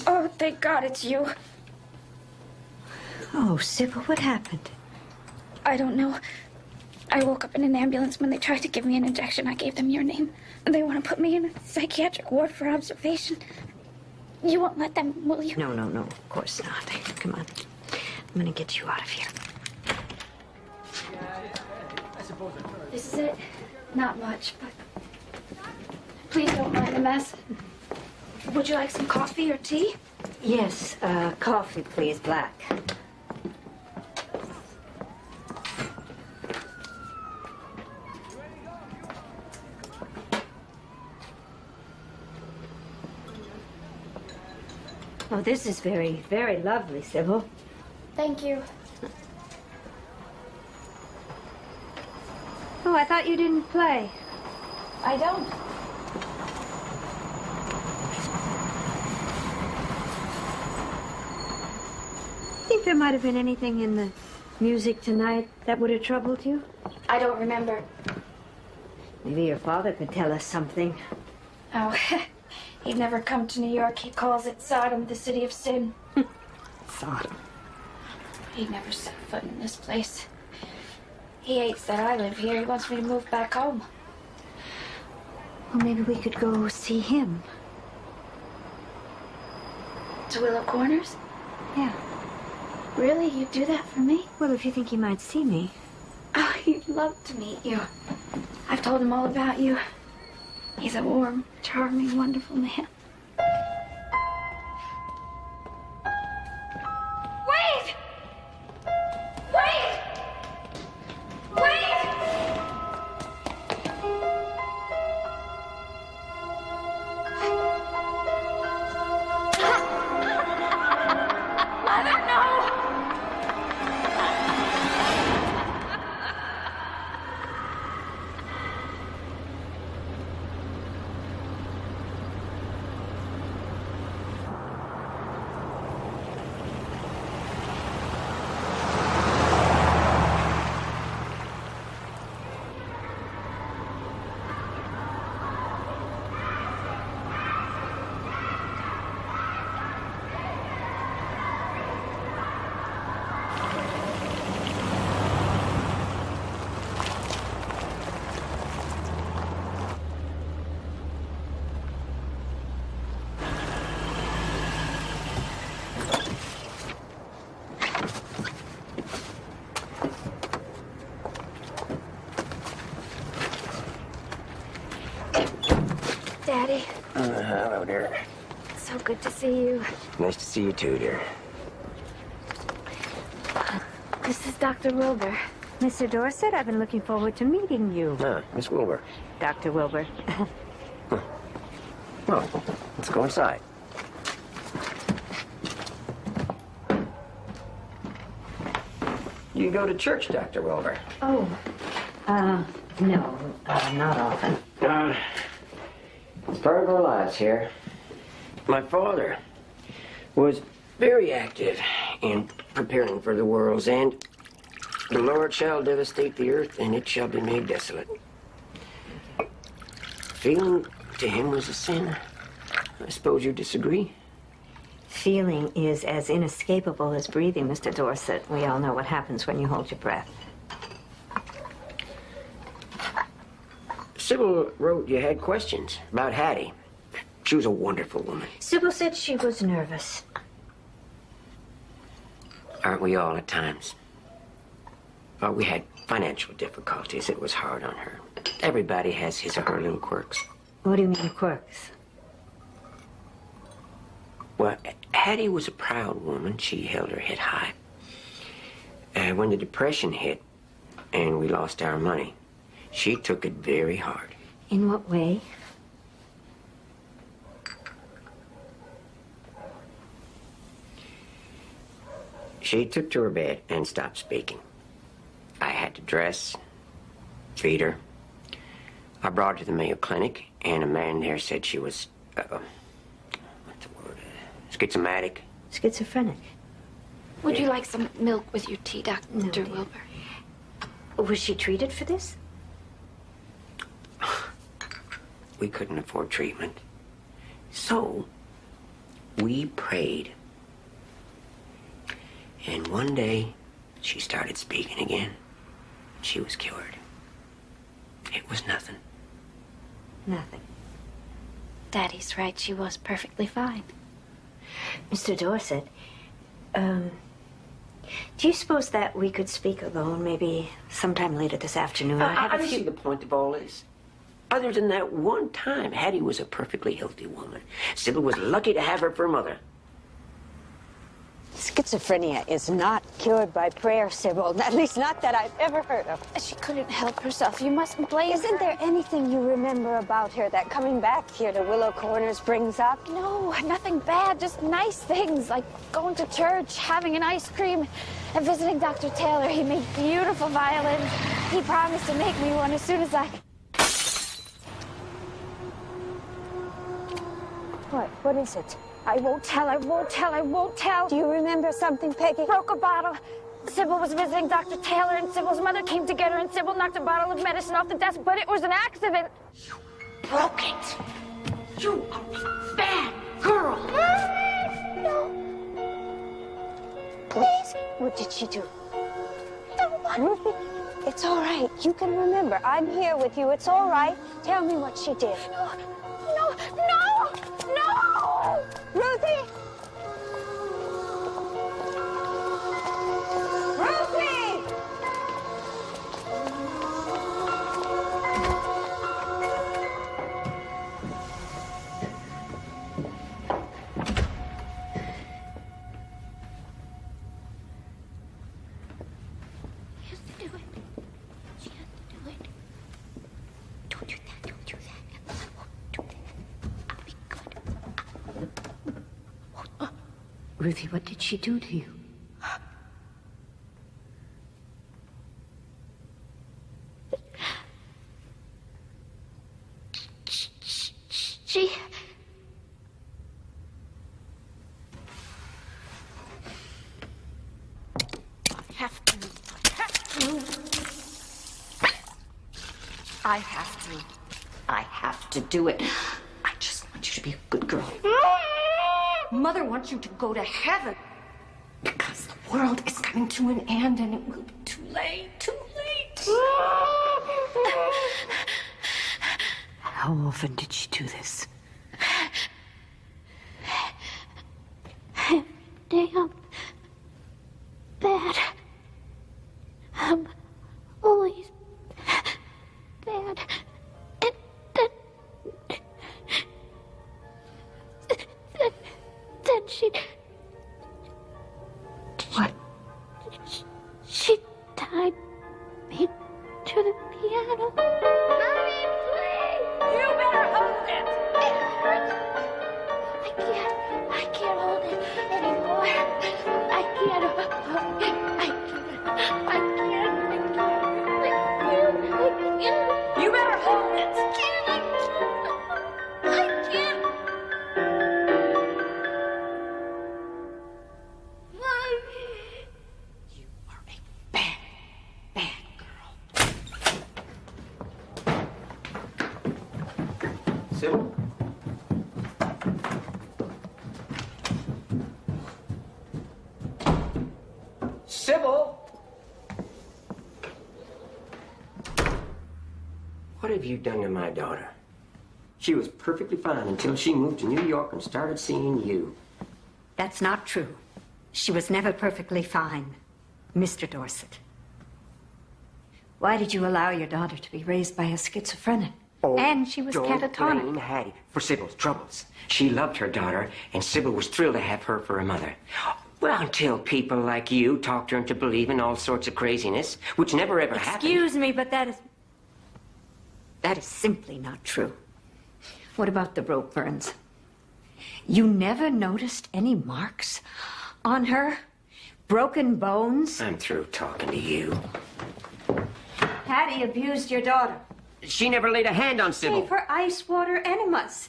Speaker 1: Oh, thank God it's you.
Speaker 6: Oh, Sybil, what happened?
Speaker 1: I don't know. I woke up in an ambulance when they tried to give me an injection. I gave them your name. They want to put me in a psychiatric ward for observation. You won't let them, will you?
Speaker 6: No, of course not. Come on. I'm gonna get you out of here.
Speaker 1: This is it. Not much, but please don't mind the mess. Would you like some coffee or tea?
Speaker 6: Yes, coffee, please, black. Oh, this is very, very lovely, Sybil.
Speaker 1: Thank you.
Speaker 6: Oh, I thought you didn't play.
Speaker 1: I don't.
Speaker 6: Think there might have been anything in the music tonight that would have troubled you?
Speaker 1: I don't remember.
Speaker 6: Maybe your father could tell us something.
Speaker 1: Oh, he'd never come to New York. He calls it Sodom, the city of sin.
Speaker 6: Sodom.
Speaker 1: He'd never set foot in this place. He hates that I live here. He wants me to move back home.
Speaker 6: Well, maybe we could go see him.
Speaker 1: To Willow Corners?
Speaker 6: Yeah.
Speaker 1: Really? You'd do that for me?
Speaker 6: Well, if you think he might see me.
Speaker 1: Oh, he'd love to meet you. I've told him all about you. He's a warm, charming, wonderful man. Wait! Wait! Wait! Mother, no! Daddy.
Speaker 13: Hello, dear.
Speaker 1: So good to see you.
Speaker 13: Nice to see you too, dear.
Speaker 1: This is Dr. Wilbur.
Speaker 6: Mr. Dorset, I've been looking forward to meeting you.
Speaker 13: Ah, Miss Wilbur.
Speaker 6: Dr. Wilbur.
Speaker 13: Well, let's go inside. You go to church, Dr. Wilbur?
Speaker 6: Oh, no, not often.
Speaker 13: It's part of our lives here. My father was very active in preparing for the world's end. The Lord shall devastate the earth, and it shall be made desolate. Feeling to him was a sin. I suppose you disagree?
Speaker 6: Feeling is as inescapable as breathing, Mr. Dorset. We all know what happens when you hold your breath.
Speaker 13: Sybil wrote you had questions about Hattie. She was a wonderful woman.
Speaker 6: Sybil said she was nervous.
Speaker 13: Aren't we all at times? Well, we had financial difficulties. It was hard on her. Everybody has his or her little quirks.
Speaker 6: What do you mean, quirks?
Speaker 13: Well, Hattie was a proud woman. She held her head high. When the Depression hit and we lost our money, she took it very hard.
Speaker 6: In what way?
Speaker 13: She took to her bed and stopped speaking. I had to dress, feed her. I brought her to the Mayo Clinic, and a man there said she was, what's the word? Schizomatic.
Speaker 6: Schizophrenic.
Speaker 1: Would you like some milk with your tea, Dr. Wilbur?
Speaker 6: Was she treated for this?
Speaker 13: We couldn't afford treatment. So, we prayed. And one day, she started speaking again. She was cured. It was nothing.
Speaker 6: Nothing.
Speaker 1: Daddy's right. She was perfectly fine.
Speaker 6: Mr. Dorset, do you suppose that we could speak alone maybe sometime later this afternoon?
Speaker 13: I don't see the point of all this. Other than that one time, Hattie was a perfectly healthy woman. Sybil was lucky to have her for a mother.
Speaker 11: Schizophrenia is not cured by prayer, Sybil. At least not that I've ever heard of.
Speaker 1: She couldn't help herself. You mustn't blame her.
Speaker 11: Isn't there anything you remember about her that coming back here to Willow Corners brings up?
Speaker 1: No, nothing bad. Just nice things like going to church, having an ice cream, and visiting Dr. Taylor. He made beautiful violins. He promised to make me one as soon as I...
Speaker 11: What? What is it?
Speaker 1: I won't tell, I won't tell, I won't tell.
Speaker 11: Do you remember something, Peggy?
Speaker 1: Broke a bottle. Sybil was visiting Dr. Taylor, and Sybil's mother came to get her, and Sybil knocked a bottle of medicine off the desk, but it was an accident.
Speaker 6: You broke it. You are a bad girl.
Speaker 1: No. Please.
Speaker 11: What did she do?
Speaker 1: No,
Speaker 11: Ruthie, it's all right. You can remember. I'm here with you. It's all right. Tell me what she did.
Speaker 1: No, no, no, no!
Speaker 11: Ruthie! Ruthie!
Speaker 6: Ruthie, what did she do to you?
Speaker 1: She...
Speaker 6: I have to do it. I just want you to be a good girl. Mother wants you to go to heaven. Because the world is coming to an end and it will be too late, too late. How often did she do this?
Speaker 1: Damn bad. I'm always bad. And then she...
Speaker 6: What?
Speaker 1: She tied me to the piano. Mommy, please!
Speaker 12: You better hold it!
Speaker 1: It hurts. I can't hold it anymore. I can't.
Speaker 12: You better hold it!
Speaker 1: I can't. Mommy.
Speaker 6: You are a bad, bad girl.
Speaker 2: Sybil?
Speaker 13: Sybil! What have you done to my daughter? She was perfectly fine until she moved to New York and started seeing you.
Speaker 6: That's not true. She was never perfectly fine, Mr. Dorset. Why did you allow your daughter to be raised by a schizophrenic?
Speaker 13: Oh,
Speaker 6: And she was
Speaker 13: don't
Speaker 6: catatonic.
Speaker 13: blame Hattie for Sybil's troubles. She loved her daughter, and Sybil was thrilled to have her for a mother. Well, until people like you talked her into believing all sorts of craziness, which never ever happened.
Speaker 6: Excuse me, but that is simply not true. What about the rope burns? You never noticed any marks on her? Broken bones?
Speaker 13: I'm through talking to you.
Speaker 6: Hattie abused your daughter.
Speaker 13: She never laid a hand on Sybil.
Speaker 6: Gave her ice water enemas.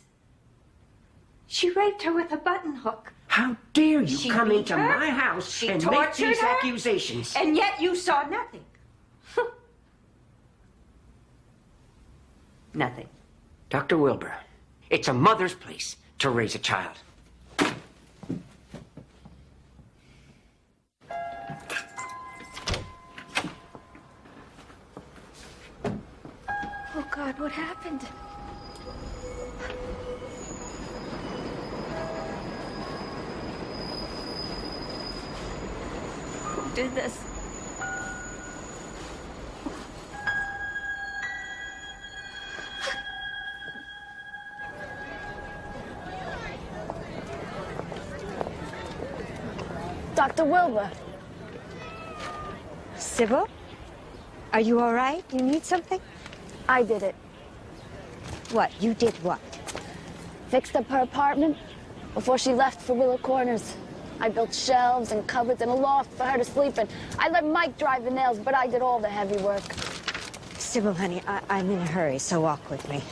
Speaker 6: She raped her with a button hook.
Speaker 13: How dare you
Speaker 6: She
Speaker 13: come
Speaker 6: beat
Speaker 13: into
Speaker 6: her?
Speaker 13: my house
Speaker 6: She
Speaker 13: and make
Speaker 6: tortured
Speaker 13: these
Speaker 6: her?
Speaker 13: accusations?
Speaker 6: And yet you saw nothing. Nothing.
Speaker 13: Dr. Wilbur, it's a mother's place to raise a child.
Speaker 1: Oh, God, what happened? Who did this?
Speaker 12: Dr. Wilbur.
Speaker 6: Sybil? Are you all right? You need something?
Speaker 12: I did it.
Speaker 6: What? You did what?
Speaker 12: Fixed up her apartment before she left for Willow Corners. I built shelves and cupboards and a loft for her to sleep in. I let Mike drive the nails, but I did all the heavy work.
Speaker 6: Sybil, honey, I'm in a hurry, so walk with me.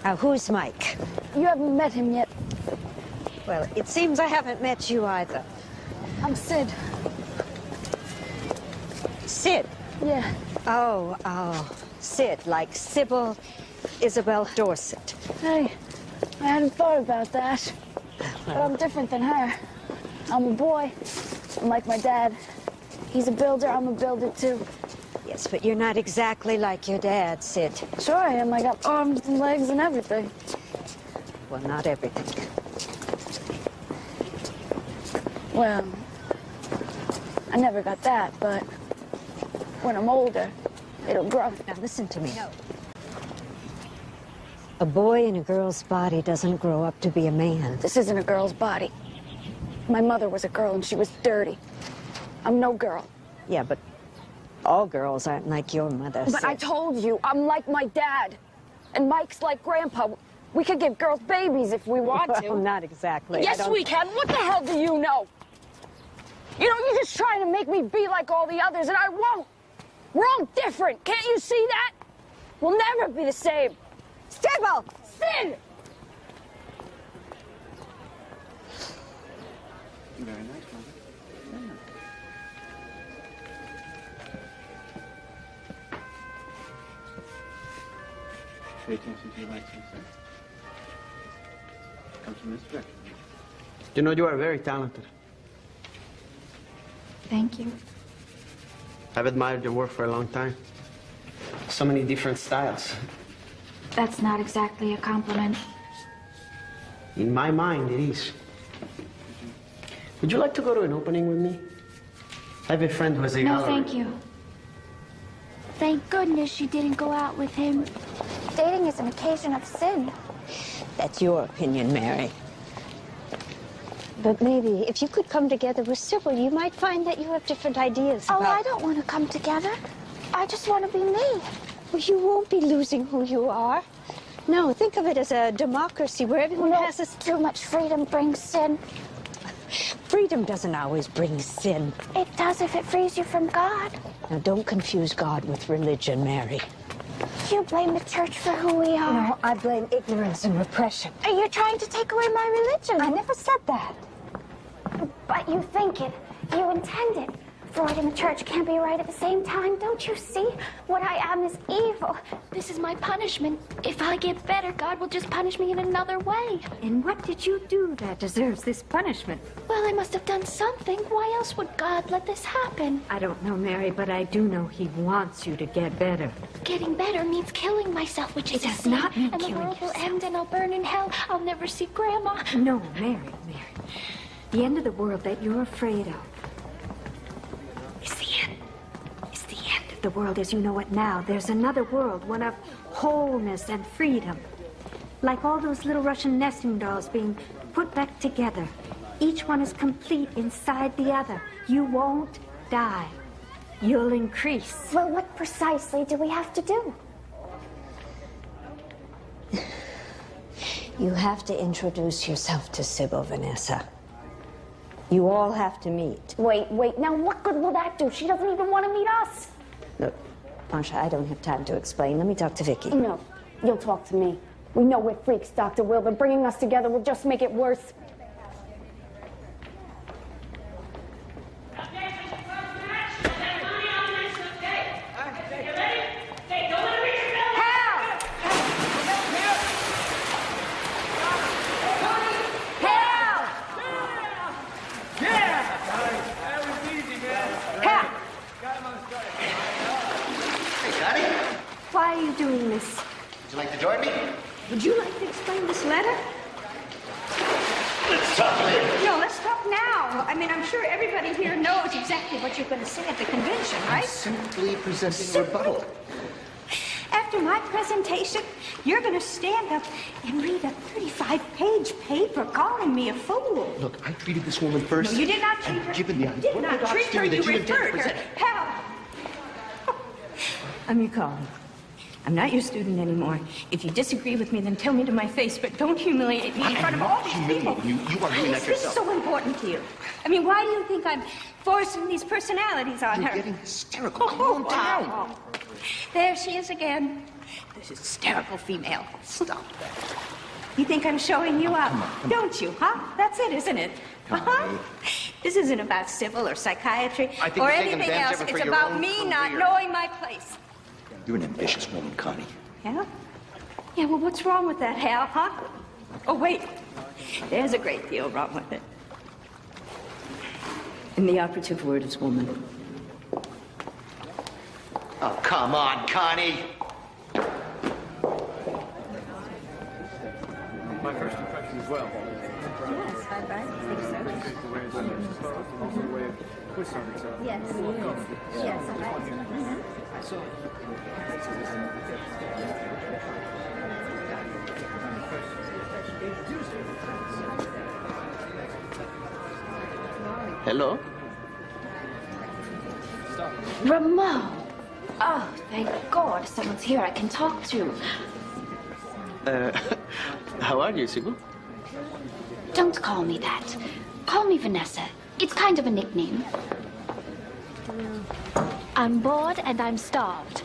Speaker 6: Now, who's Mike?
Speaker 12: You haven't met him yet.
Speaker 6: Well, it seems I haven't met you either.
Speaker 12: I'm Sid.
Speaker 6: Sid?
Speaker 12: Yeah.
Speaker 6: Oh, Sid, like Sybil Isabel Dorset.
Speaker 12: Hey, I hadn't thought about that. But I'm different than her. I'm a boy. I'm like my dad. He's a builder, I'm a builder too.
Speaker 6: Yes, but you're not exactly like your dad, Sid.
Speaker 12: Sure I am. I got arms and legs and everything.
Speaker 6: Well, not everything.
Speaker 12: Well, I never got that, but when I'm older, it'll grow.
Speaker 6: Now listen to me. No. A boy in a girl's body doesn't grow up to be a man.
Speaker 12: This isn't a girl's body. My mother was a girl and she was dirty. I'm no girl.
Speaker 6: Yeah, but all girls aren't like your mother.
Speaker 12: But I told you, I'm like my dad. And Mike's like Grandpa. We could give girls babies if we want to.
Speaker 6: Well, not exactly.
Speaker 12: Yes, we can. What the hell do you know? You know, you're just trying to make me be like all the others, and I won't. We're all different. Can't you see that? We'll never be the same.
Speaker 6: Sybil!
Speaker 12: Sid!
Speaker 9: Very nice, Mother. Yeah. Pay attention to your lights and stuff. Comes from this direction.
Speaker 2: You know, you are very talented.
Speaker 1: Thank you.
Speaker 2: I've admired your work for a long time. So many different styles.
Speaker 1: That's not exactly a compliment.
Speaker 2: In my mind, it is. Would you like to go to an opening with me? I have a friend who has a
Speaker 1: No,
Speaker 2: gallery.
Speaker 1: thank you. Thank goodness you didn't go out with him. Dating is an occasion of sin.
Speaker 6: That's your opinion, Mary.
Speaker 11: But maybe if you could come together with Sybil, you might find that you have different ideas about...
Speaker 1: Oh, I don't want to come together. I just want to be me.
Speaker 11: Well, you won't be losing who you are. No, think of it as a democracy where everyone has this...
Speaker 1: Too much freedom brings sin.
Speaker 11: Freedom doesn't always bring sin.
Speaker 1: It does if it frees you from God.
Speaker 11: Now, don't confuse God with religion, Mary.
Speaker 1: You blame the church for who we are.
Speaker 11: No, I blame ignorance and repression.
Speaker 1: You're trying to take away my religion.
Speaker 11: I never said that.
Speaker 1: But you think it. You intend it. Freud and the church can't be right at the same time. Don't you see? What I am is evil. This is my punishment. If I get better, God will just punish me in another way.
Speaker 6: And what did you do that deserves this punishment?
Speaker 1: Well, I must have done something. Why else would God let this happen?
Speaker 6: I don't know, Mary, but I do know he wants you to get better.
Speaker 1: Getting better means killing myself, which is
Speaker 6: It does not mean
Speaker 1: and the
Speaker 6: killing
Speaker 1: world will
Speaker 6: yourself.
Speaker 1: end and I'll burn in hell. I'll never see Grandma.
Speaker 6: No, Mary. The end of the world that you're afraid of is the end. It's the end of the world as you know it now. There's another world, one of wholeness and freedom. Like all those little Russian nesting dolls being put back together. Each one is complete inside the other. You won't die. You'll increase.
Speaker 1: Well, what precisely do we have to do?
Speaker 11: You have to introduce yourself to Sybil, Vanessa. You all have to meet.
Speaker 1: Wait. Now, what good will that do? She doesn't even want to meet us.
Speaker 11: Look, Masha, I don't have time to explain. Let me talk to Vicky.
Speaker 1: No, you'll talk to me. We know we're freaks, Dr. Will, but bringing us together will just make it worse.
Speaker 6: Why are you doing this?
Speaker 8: Would you like to join me?
Speaker 6: Would you like to explain this letter?
Speaker 8: Let's talk later.
Speaker 6: No, let's talk now. I mean, I'm sure everybody here knows exactly what you're going to say at the convention, right?
Speaker 8: Simply presenting a rebuttal.
Speaker 6: After my presentation, you're going to stand up and read a 35-page paper calling me a fool.
Speaker 8: Look, I treated this woman first.
Speaker 6: No, you did not treat her.
Speaker 8: Given the
Speaker 6: You did not treat her.
Speaker 8: theory that
Speaker 6: You
Speaker 8: you intend to
Speaker 6: referred her.
Speaker 8: present.
Speaker 6: Hell. I'm your colleague. I'm not your student anymore. If you disagree with me, then tell me to my face, but don't humiliate me in front of all these people.
Speaker 8: You are doing that
Speaker 6: Is this
Speaker 8: yourself.
Speaker 6: so important to you? I mean, why do you think I'm forcing these personalities on
Speaker 8: You're
Speaker 6: her?
Speaker 8: getting hysterical. Calm down.
Speaker 6: There she is again. This hysterical female.
Speaker 8: Stop that.
Speaker 6: You think I'm showing you up,
Speaker 8: Come on.
Speaker 6: don't you, huh? That's it, isn't it? This isn't about civil or psychiatry
Speaker 8: I think
Speaker 6: or
Speaker 8: you're taking
Speaker 6: anything
Speaker 8: advantage
Speaker 6: else.
Speaker 8: of it for
Speaker 6: It's
Speaker 8: your
Speaker 6: about
Speaker 8: own
Speaker 6: me not
Speaker 8: career.
Speaker 6: knowing my place.
Speaker 8: You're an ambitious woman, Connie.
Speaker 6: Yeah? Yeah, well, what's wrong with that, Hal, huh? Oh, wait. There's a great deal wrong with it. And the operative word is woman.
Speaker 8: Oh, come on, Connie.
Speaker 14: My first impression as well.
Speaker 6: Yes, I think so.
Speaker 14: The way it's also the way it twists on itself.
Speaker 6: Yes. Yes,
Speaker 14: I saw it.
Speaker 2: Hello?
Speaker 1: Ramon! Oh, thank God someone's here I can talk to.
Speaker 2: How are you, Sybil?
Speaker 1: Don't call me that. Call me Vanessa. It's kind of a nickname. I'm bored and I'm starved.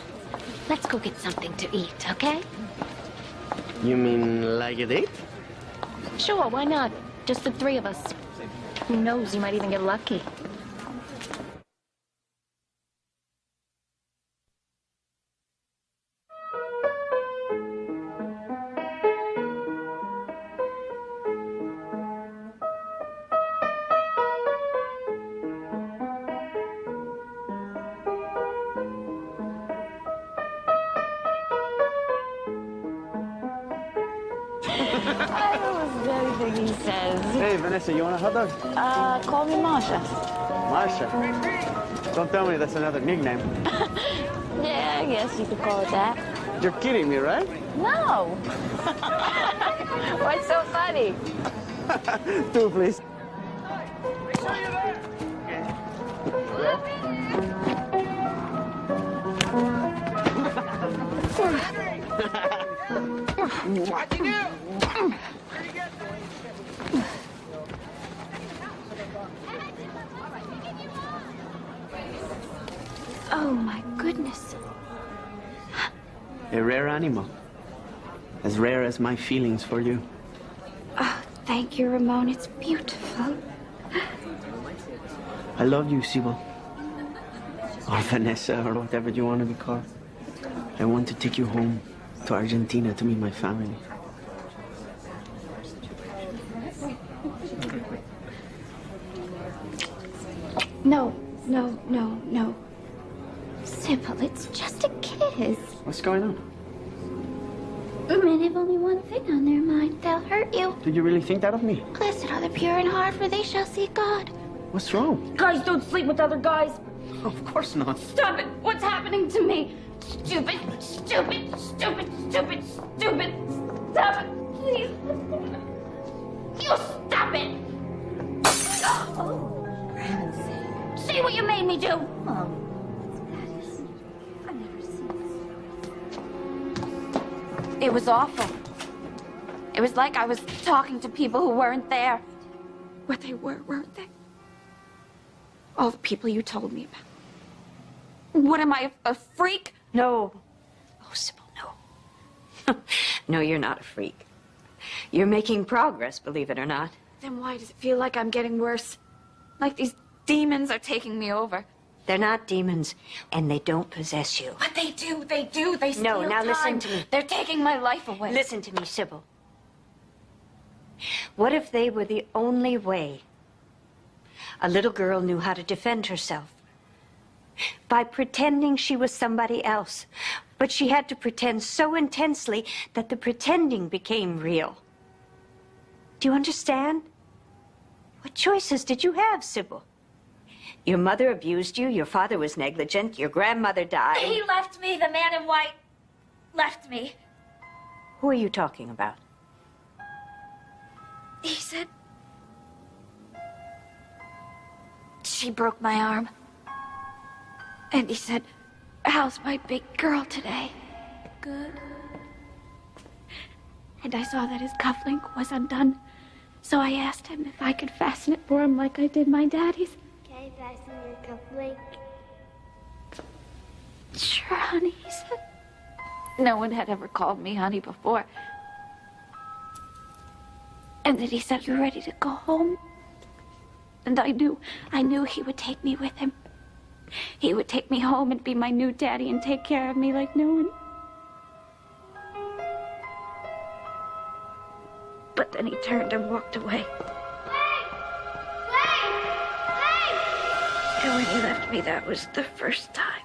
Speaker 1: Let's go get something to eat, okay?
Speaker 2: You mean like a date?
Speaker 1: Sure, why not? Just the three of us. Who knows, you might even get lucky. I almost everything he says.
Speaker 2: Hey, Vanessa, you want a hot dog?
Speaker 1: Call me Marsha.
Speaker 2: Marsha. Don't tell me that's another nickname.
Speaker 1: Yeah, I guess you could call it that.
Speaker 2: You're kidding me, right?
Speaker 1: No. What's so funny?
Speaker 2: Two, please.
Speaker 1: Oh, my goodness.
Speaker 2: A rare animal. As rare as my feelings for you.
Speaker 1: Oh, thank you, Ramon. It's beautiful.
Speaker 2: I love you, Sybil. Or Vanessa, or whatever you want to be called. I want to take you home to Argentina to meet my family.
Speaker 1: No, no, no, no. Sybil, it's just a kiss.
Speaker 2: What's going on?
Speaker 1: Men have only one thing on their mind. They'll hurt you.
Speaker 2: Did you really think that of me?
Speaker 1: Blessed are the pure in heart, for they shall see God.
Speaker 2: What's wrong?
Speaker 12: Guys, don't sleep with other guys.
Speaker 2: Of course not.
Speaker 1: Stop it. What's happening to me? Stupid, stupid, stupid, stupid, stupid. Stop it, please. You stop it. Oh, for heaven's sake. See what you made me do. It was awful. It was like I was talking to people who weren't there. But they were, weren't they? All the people you told me about. What am I, a freak?
Speaker 6: No. Oh, Sybil, no. No, you're not a freak. You're making progress, believe it or not.
Speaker 1: Then why does it feel like I'm getting worse? Like these demons are taking me over.
Speaker 6: They're not demons, and they don't possess you.
Speaker 1: But they do, they do. They steal
Speaker 6: No, now
Speaker 1: time.
Speaker 6: listen to me.
Speaker 1: They're taking my life away.
Speaker 6: Listen to me, Sybil. What if they were the only way a little girl knew how to defend herself? By pretending she was somebody else. But she had to pretend so intensely that the pretending became real. Do you understand? What choices did you have, Sybil? Your mother abused you, your father was negligent, your grandmother died.
Speaker 1: He left me, the man in white left me.
Speaker 6: Who are you talking about?
Speaker 1: He said she broke my arm. And he said, how's my big girl today? Good. And I saw that his cufflink was undone. So I asked him if I could fasten it for him like I did my daddy's.
Speaker 15: Can I fasten your cufflink?
Speaker 1: Sure, honey, he said. No one had ever called me honey before. And then he said, you're ready to go home? And I knew he would take me with him. He would take me home and be my new daddy and take care of me like no one. But then he turned and walked away. And when he left me, that was the first time.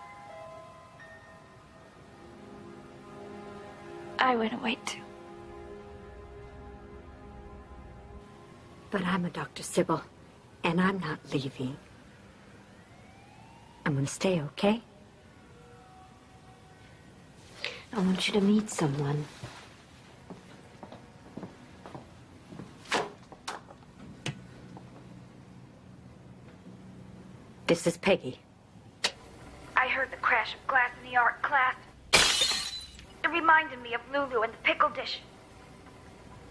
Speaker 1: I went away too.
Speaker 6: But I'm a Dr. Sybil, and I'm not leaving. I'm gonna stay, okay? I want you to meet someone. This is Peggy.
Speaker 3: I heard the crash of glass in the art class. It reminded me of Lulu and the pickle dish.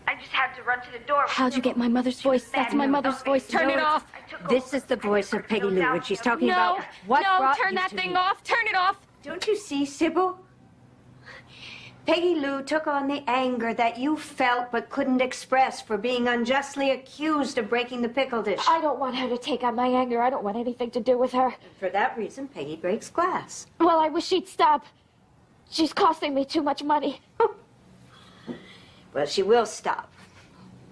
Speaker 3: I just had to run to the door.
Speaker 1: How'd you get my mother's voice? That's my mother's voice. Turn it off.
Speaker 6: This is the voice of Peggy Lou when she's talking about what brought
Speaker 1: turn
Speaker 6: you
Speaker 1: that
Speaker 6: to
Speaker 1: thing
Speaker 6: me.
Speaker 1: off. Turn it off.
Speaker 6: Don't you see, Sybil? Peggy Lou took on the anger that you felt but couldn't express for being unjustly accused of breaking the pickle dish.
Speaker 1: I don't want her to take on my anger. I don't want anything to do with her.
Speaker 6: For that reason, Peggy breaks glass.
Speaker 1: Well, I wish she'd stop. She's costing me too much money.
Speaker 6: Well, she will stop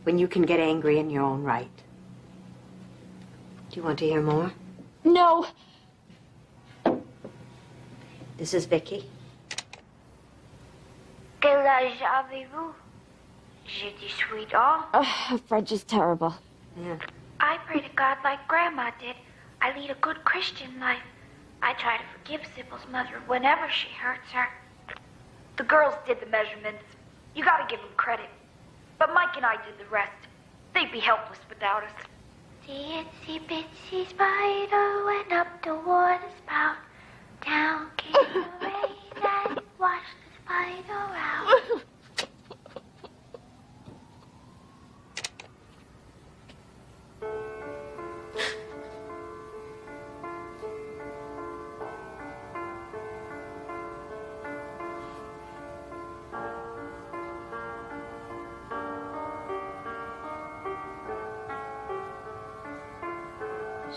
Speaker 6: when you can get angry in your own right. Do you want to hear more?
Speaker 1: No.
Speaker 6: This is Vicky.
Speaker 3: Quel âge avez-vous? Je dis sweetheart.
Speaker 1: Her French is terrible.
Speaker 6: Yeah.
Speaker 3: I pray to God like Grandma did. I lead a good Christian life. I try to forgive Sybil's mother whenever she hurts her. The girls did the measurements. You gotta give them credit. But Mike and I did the rest. They'd be helpless without us. Itsy, itsy, bitsy spider went up the water spout. Down came the rain and washed the spider out.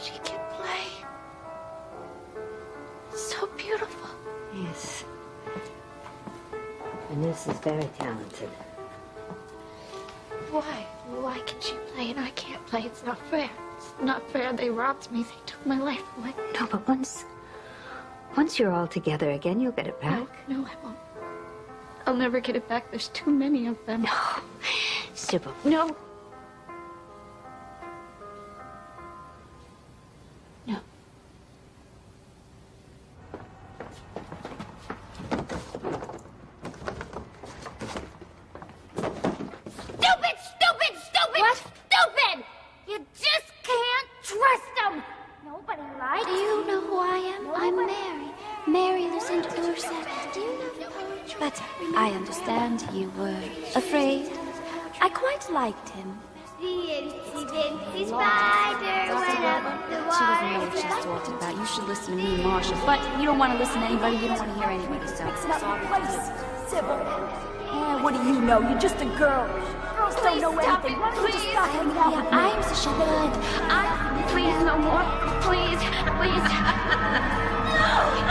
Speaker 1: She can play. So beautiful.
Speaker 6: Yes. And this is very talented.
Speaker 1: Why? Why can she play and I can't play? It's not fair. It's not fair. They robbed me. They took my life away.
Speaker 6: No, but once you're all together again, you'll get it back.
Speaker 1: No, I won't. I'll never get it back. There's too many of them.
Speaker 6: No. Sybil.
Speaker 1: No. No.
Speaker 3: Stupid! What? Stupid! You just can't trust them! Nobody likes
Speaker 1: Do you know who I am? I'm Mary. Mary Lucinda Dorset. Do you know the poetry? But I understand you were afraid. I quite liked him.
Speaker 3: The itsy bitsy spider went up the water.
Speaker 16: She doesn't know what she's talking about. You should listen to me and Marcia. But you don't want to listen to anybody. You don't want to hear anybody. So
Speaker 12: It's not my place, Sybil. What do you know? You're just a girl. Girls don't know anything. Why don't you just stop hanging out with me?
Speaker 1: I'm such a good. Please, no more. Please, please. No!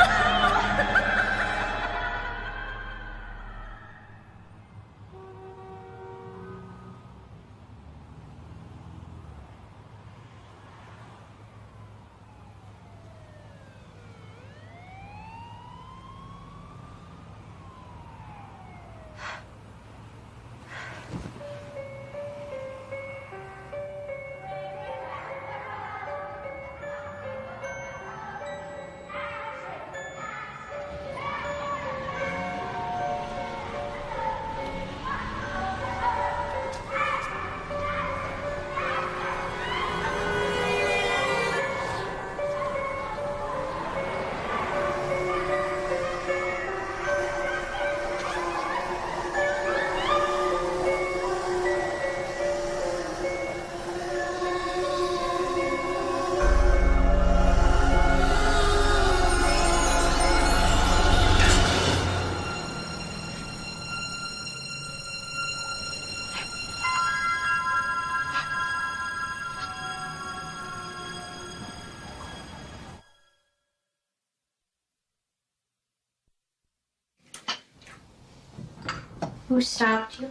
Speaker 6: Who stopped you?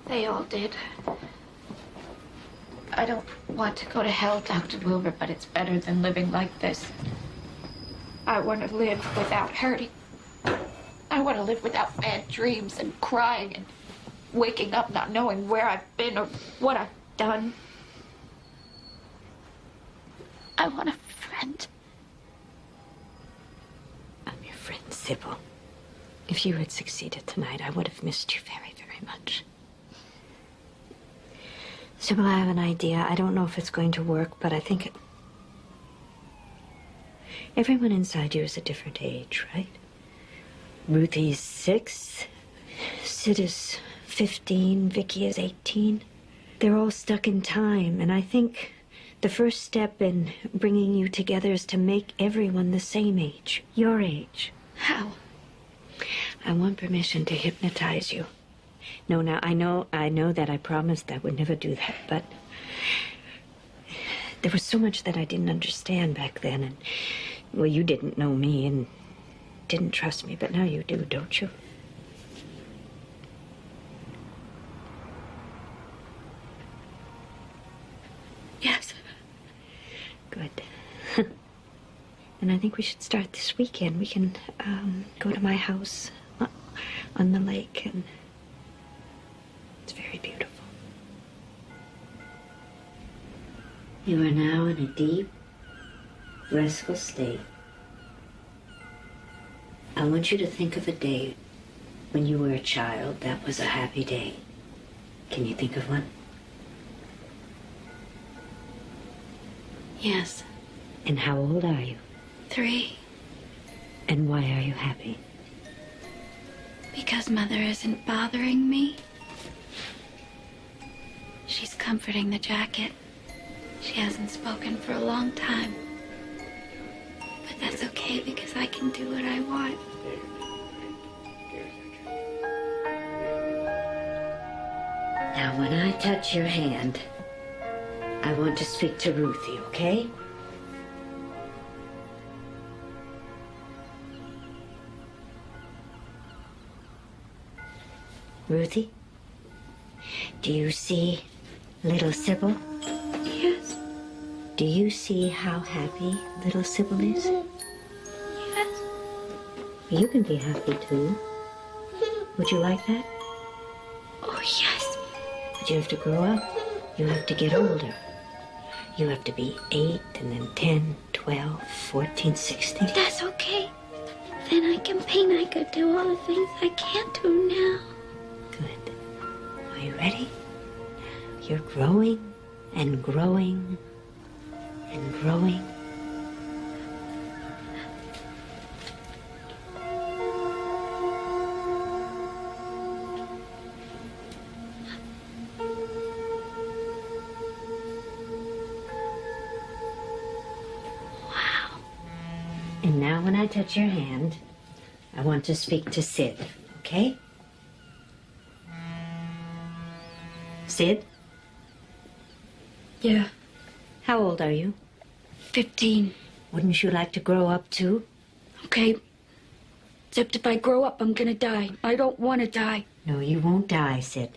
Speaker 1: They all did. I don't want to go to hell, Dr. Wilbur, but it's better than living like this. I want to live without hurting. I want to live without bad dreams and crying and waking up not knowing where I've been or what I've done. I want a friend.
Speaker 6: I'm your friend, Sybil. If you had succeeded tonight, I would have missed you very, very much. Sybil, I have an idea. I don't know if it's going to work, but I think it... Everyone inside you is a different age, right? Ruthie's 6, Sid is 15, Vicky is 18. They're all stuck in time, and I think the first step in bringing you together is to make everyone the same age, your age.
Speaker 1: How?
Speaker 6: I want permission to hypnotize you. No, now, I know that I promised I would never do that, but there was so much that I didn't understand back then, and, well, you didn't know me and didn't trust me, but now you do, don't you?
Speaker 1: Yes.
Speaker 6: Good. And I think we should start this weekend. We can go to my house on the lake, and it's very beautiful. You are now in a deep, restful state. I want you to think of a day when you were a child that was a happy day. Can you think of one?
Speaker 1: Yes.
Speaker 6: And how old are you?
Speaker 1: 3.
Speaker 6: And why are you happy?
Speaker 1: Because Mother isn't bothering me. She's comforting the jacket. She hasn't spoken for a long time. But that's okay because I can do what I want.
Speaker 6: Now, when I touch your hand, I want to speak to Ruthie, okay? Ruthie, do you see little Sybil?
Speaker 1: Yes.
Speaker 6: Do you see how happy little Sybil is?
Speaker 1: Yes.
Speaker 6: You can be happy too. Would you like that?
Speaker 1: Oh, yes.
Speaker 6: But you have to grow up. You have to get older. You have to be 8 and then 10, 12, 14, 16.
Speaker 1: That's okay. Then I can paint. I could do all the things I can't do now.
Speaker 6: Good. Are you ready? You're growing and growing and growing. And now when I touch your hand, I want to speak to Sid, okay? Sid?
Speaker 1: Yeah.
Speaker 6: How old are you?
Speaker 1: 15.
Speaker 6: Wouldn't you like to grow up too?
Speaker 1: Okay. Except if I grow up, I'm gonna die. I don't want to die.
Speaker 6: No, you won't die, Sid.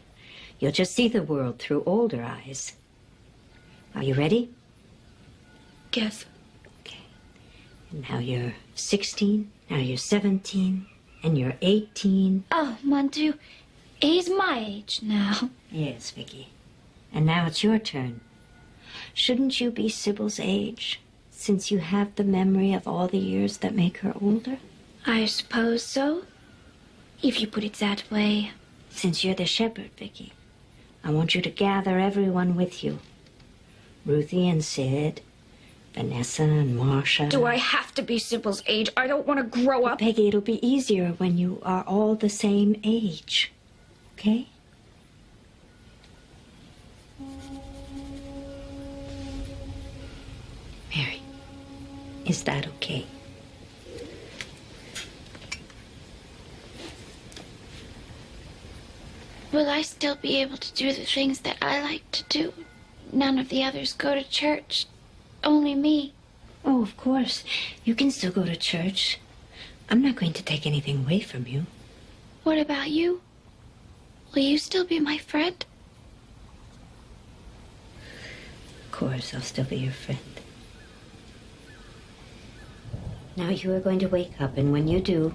Speaker 6: You'll just see the world through older eyes. Are you ready?
Speaker 1: Yes.
Speaker 6: And now you're 16, now you're 17, and you're 18.
Speaker 1: Oh, Mandu, he's my age now.
Speaker 6: Yes, Vicky. And now it's your turn. Shouldn't you be Sybil's age, since you have the memory of all the years that make her older?
Speaker 1: I suppose so. If you put it that way.
Speaker 6: Since you're the shepherd, Vicky, I want you to gather everyone with you. Ruthie and Sid, Vanessa and Marcia.
Speaker 1: Do I have to be Sybil's age? I don't want to grow up.
Speaker 6: Peggy, it'll be easier when you are all the same age. Okay? Mary, is that okay?
Speaker 1: Will I still be able to do the things that I like to do? None of the others go to church. Only me.
Speaker 6: Oh, of course. You can still go to church. I'm not going to take anything away from you.
Speaker 1: What about you? Will you still be my friend?
Speaker 6: Of course, I'll still be your friend. Now you are going to wake up, and when you do,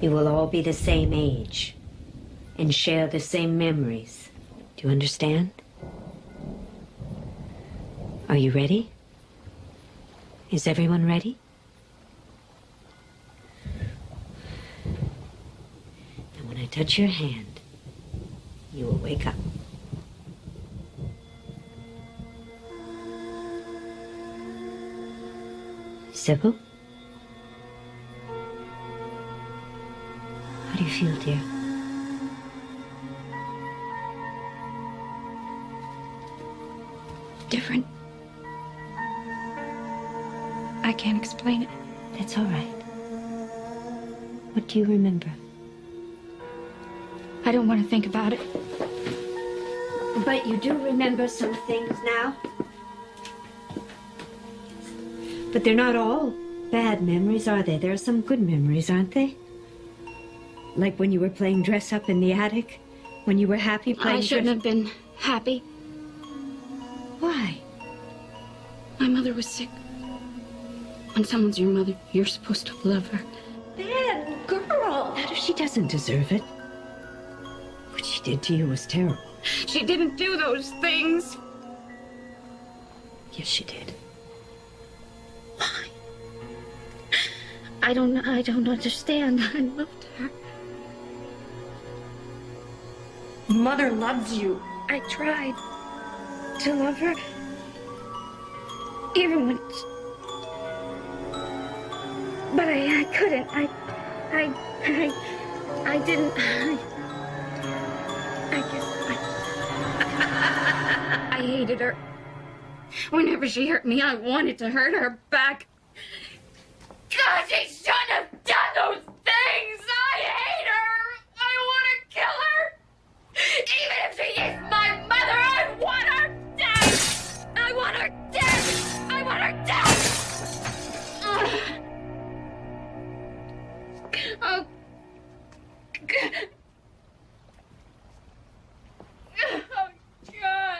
Speaker 6: you will all be the same age and share the same memories. Do you understand? Are you ready? Is everyone ready? And when I touch your hand, you will wake up. Sybil? How do you feel, dear?
Speaker 1: Different. I can't explain it.
Speaker 6: That's all right. What do you remember?
Speaker 1: I don't want to think about it.
Speaker 6: But you do remember some things now? But they're not all bad memories, are they? There are some good memories, aren't they? Like when you were playing dress up in the attic? When you were happy playing
Speaker 1: I shouldn't have been happy.
Speaker 6: Why?
Speaker 1: My mother was sick. When someone's your mother, you're supposed to love her.
Speaker 6: Bad girl! Not if she doesn't deserve it. What she did to you was terrible.
Speaker 1: She didn't do those things.
Speaker 6: Yes, she did.
Speaker 1: Why? I don't understand. I loved her.
Speaker 12: Mother loves you.
Speaker 1: I tried to love her. Even when... But I couldn't. I didn't... I hated her. Whenever she hurt me, I wanted to hurt her back. God, she shouldn't have done those things! I hate her! I want to kill her! Even if she is my mother, I want her dead! I want her dead! I want her dead! Oh, God. Oh, God.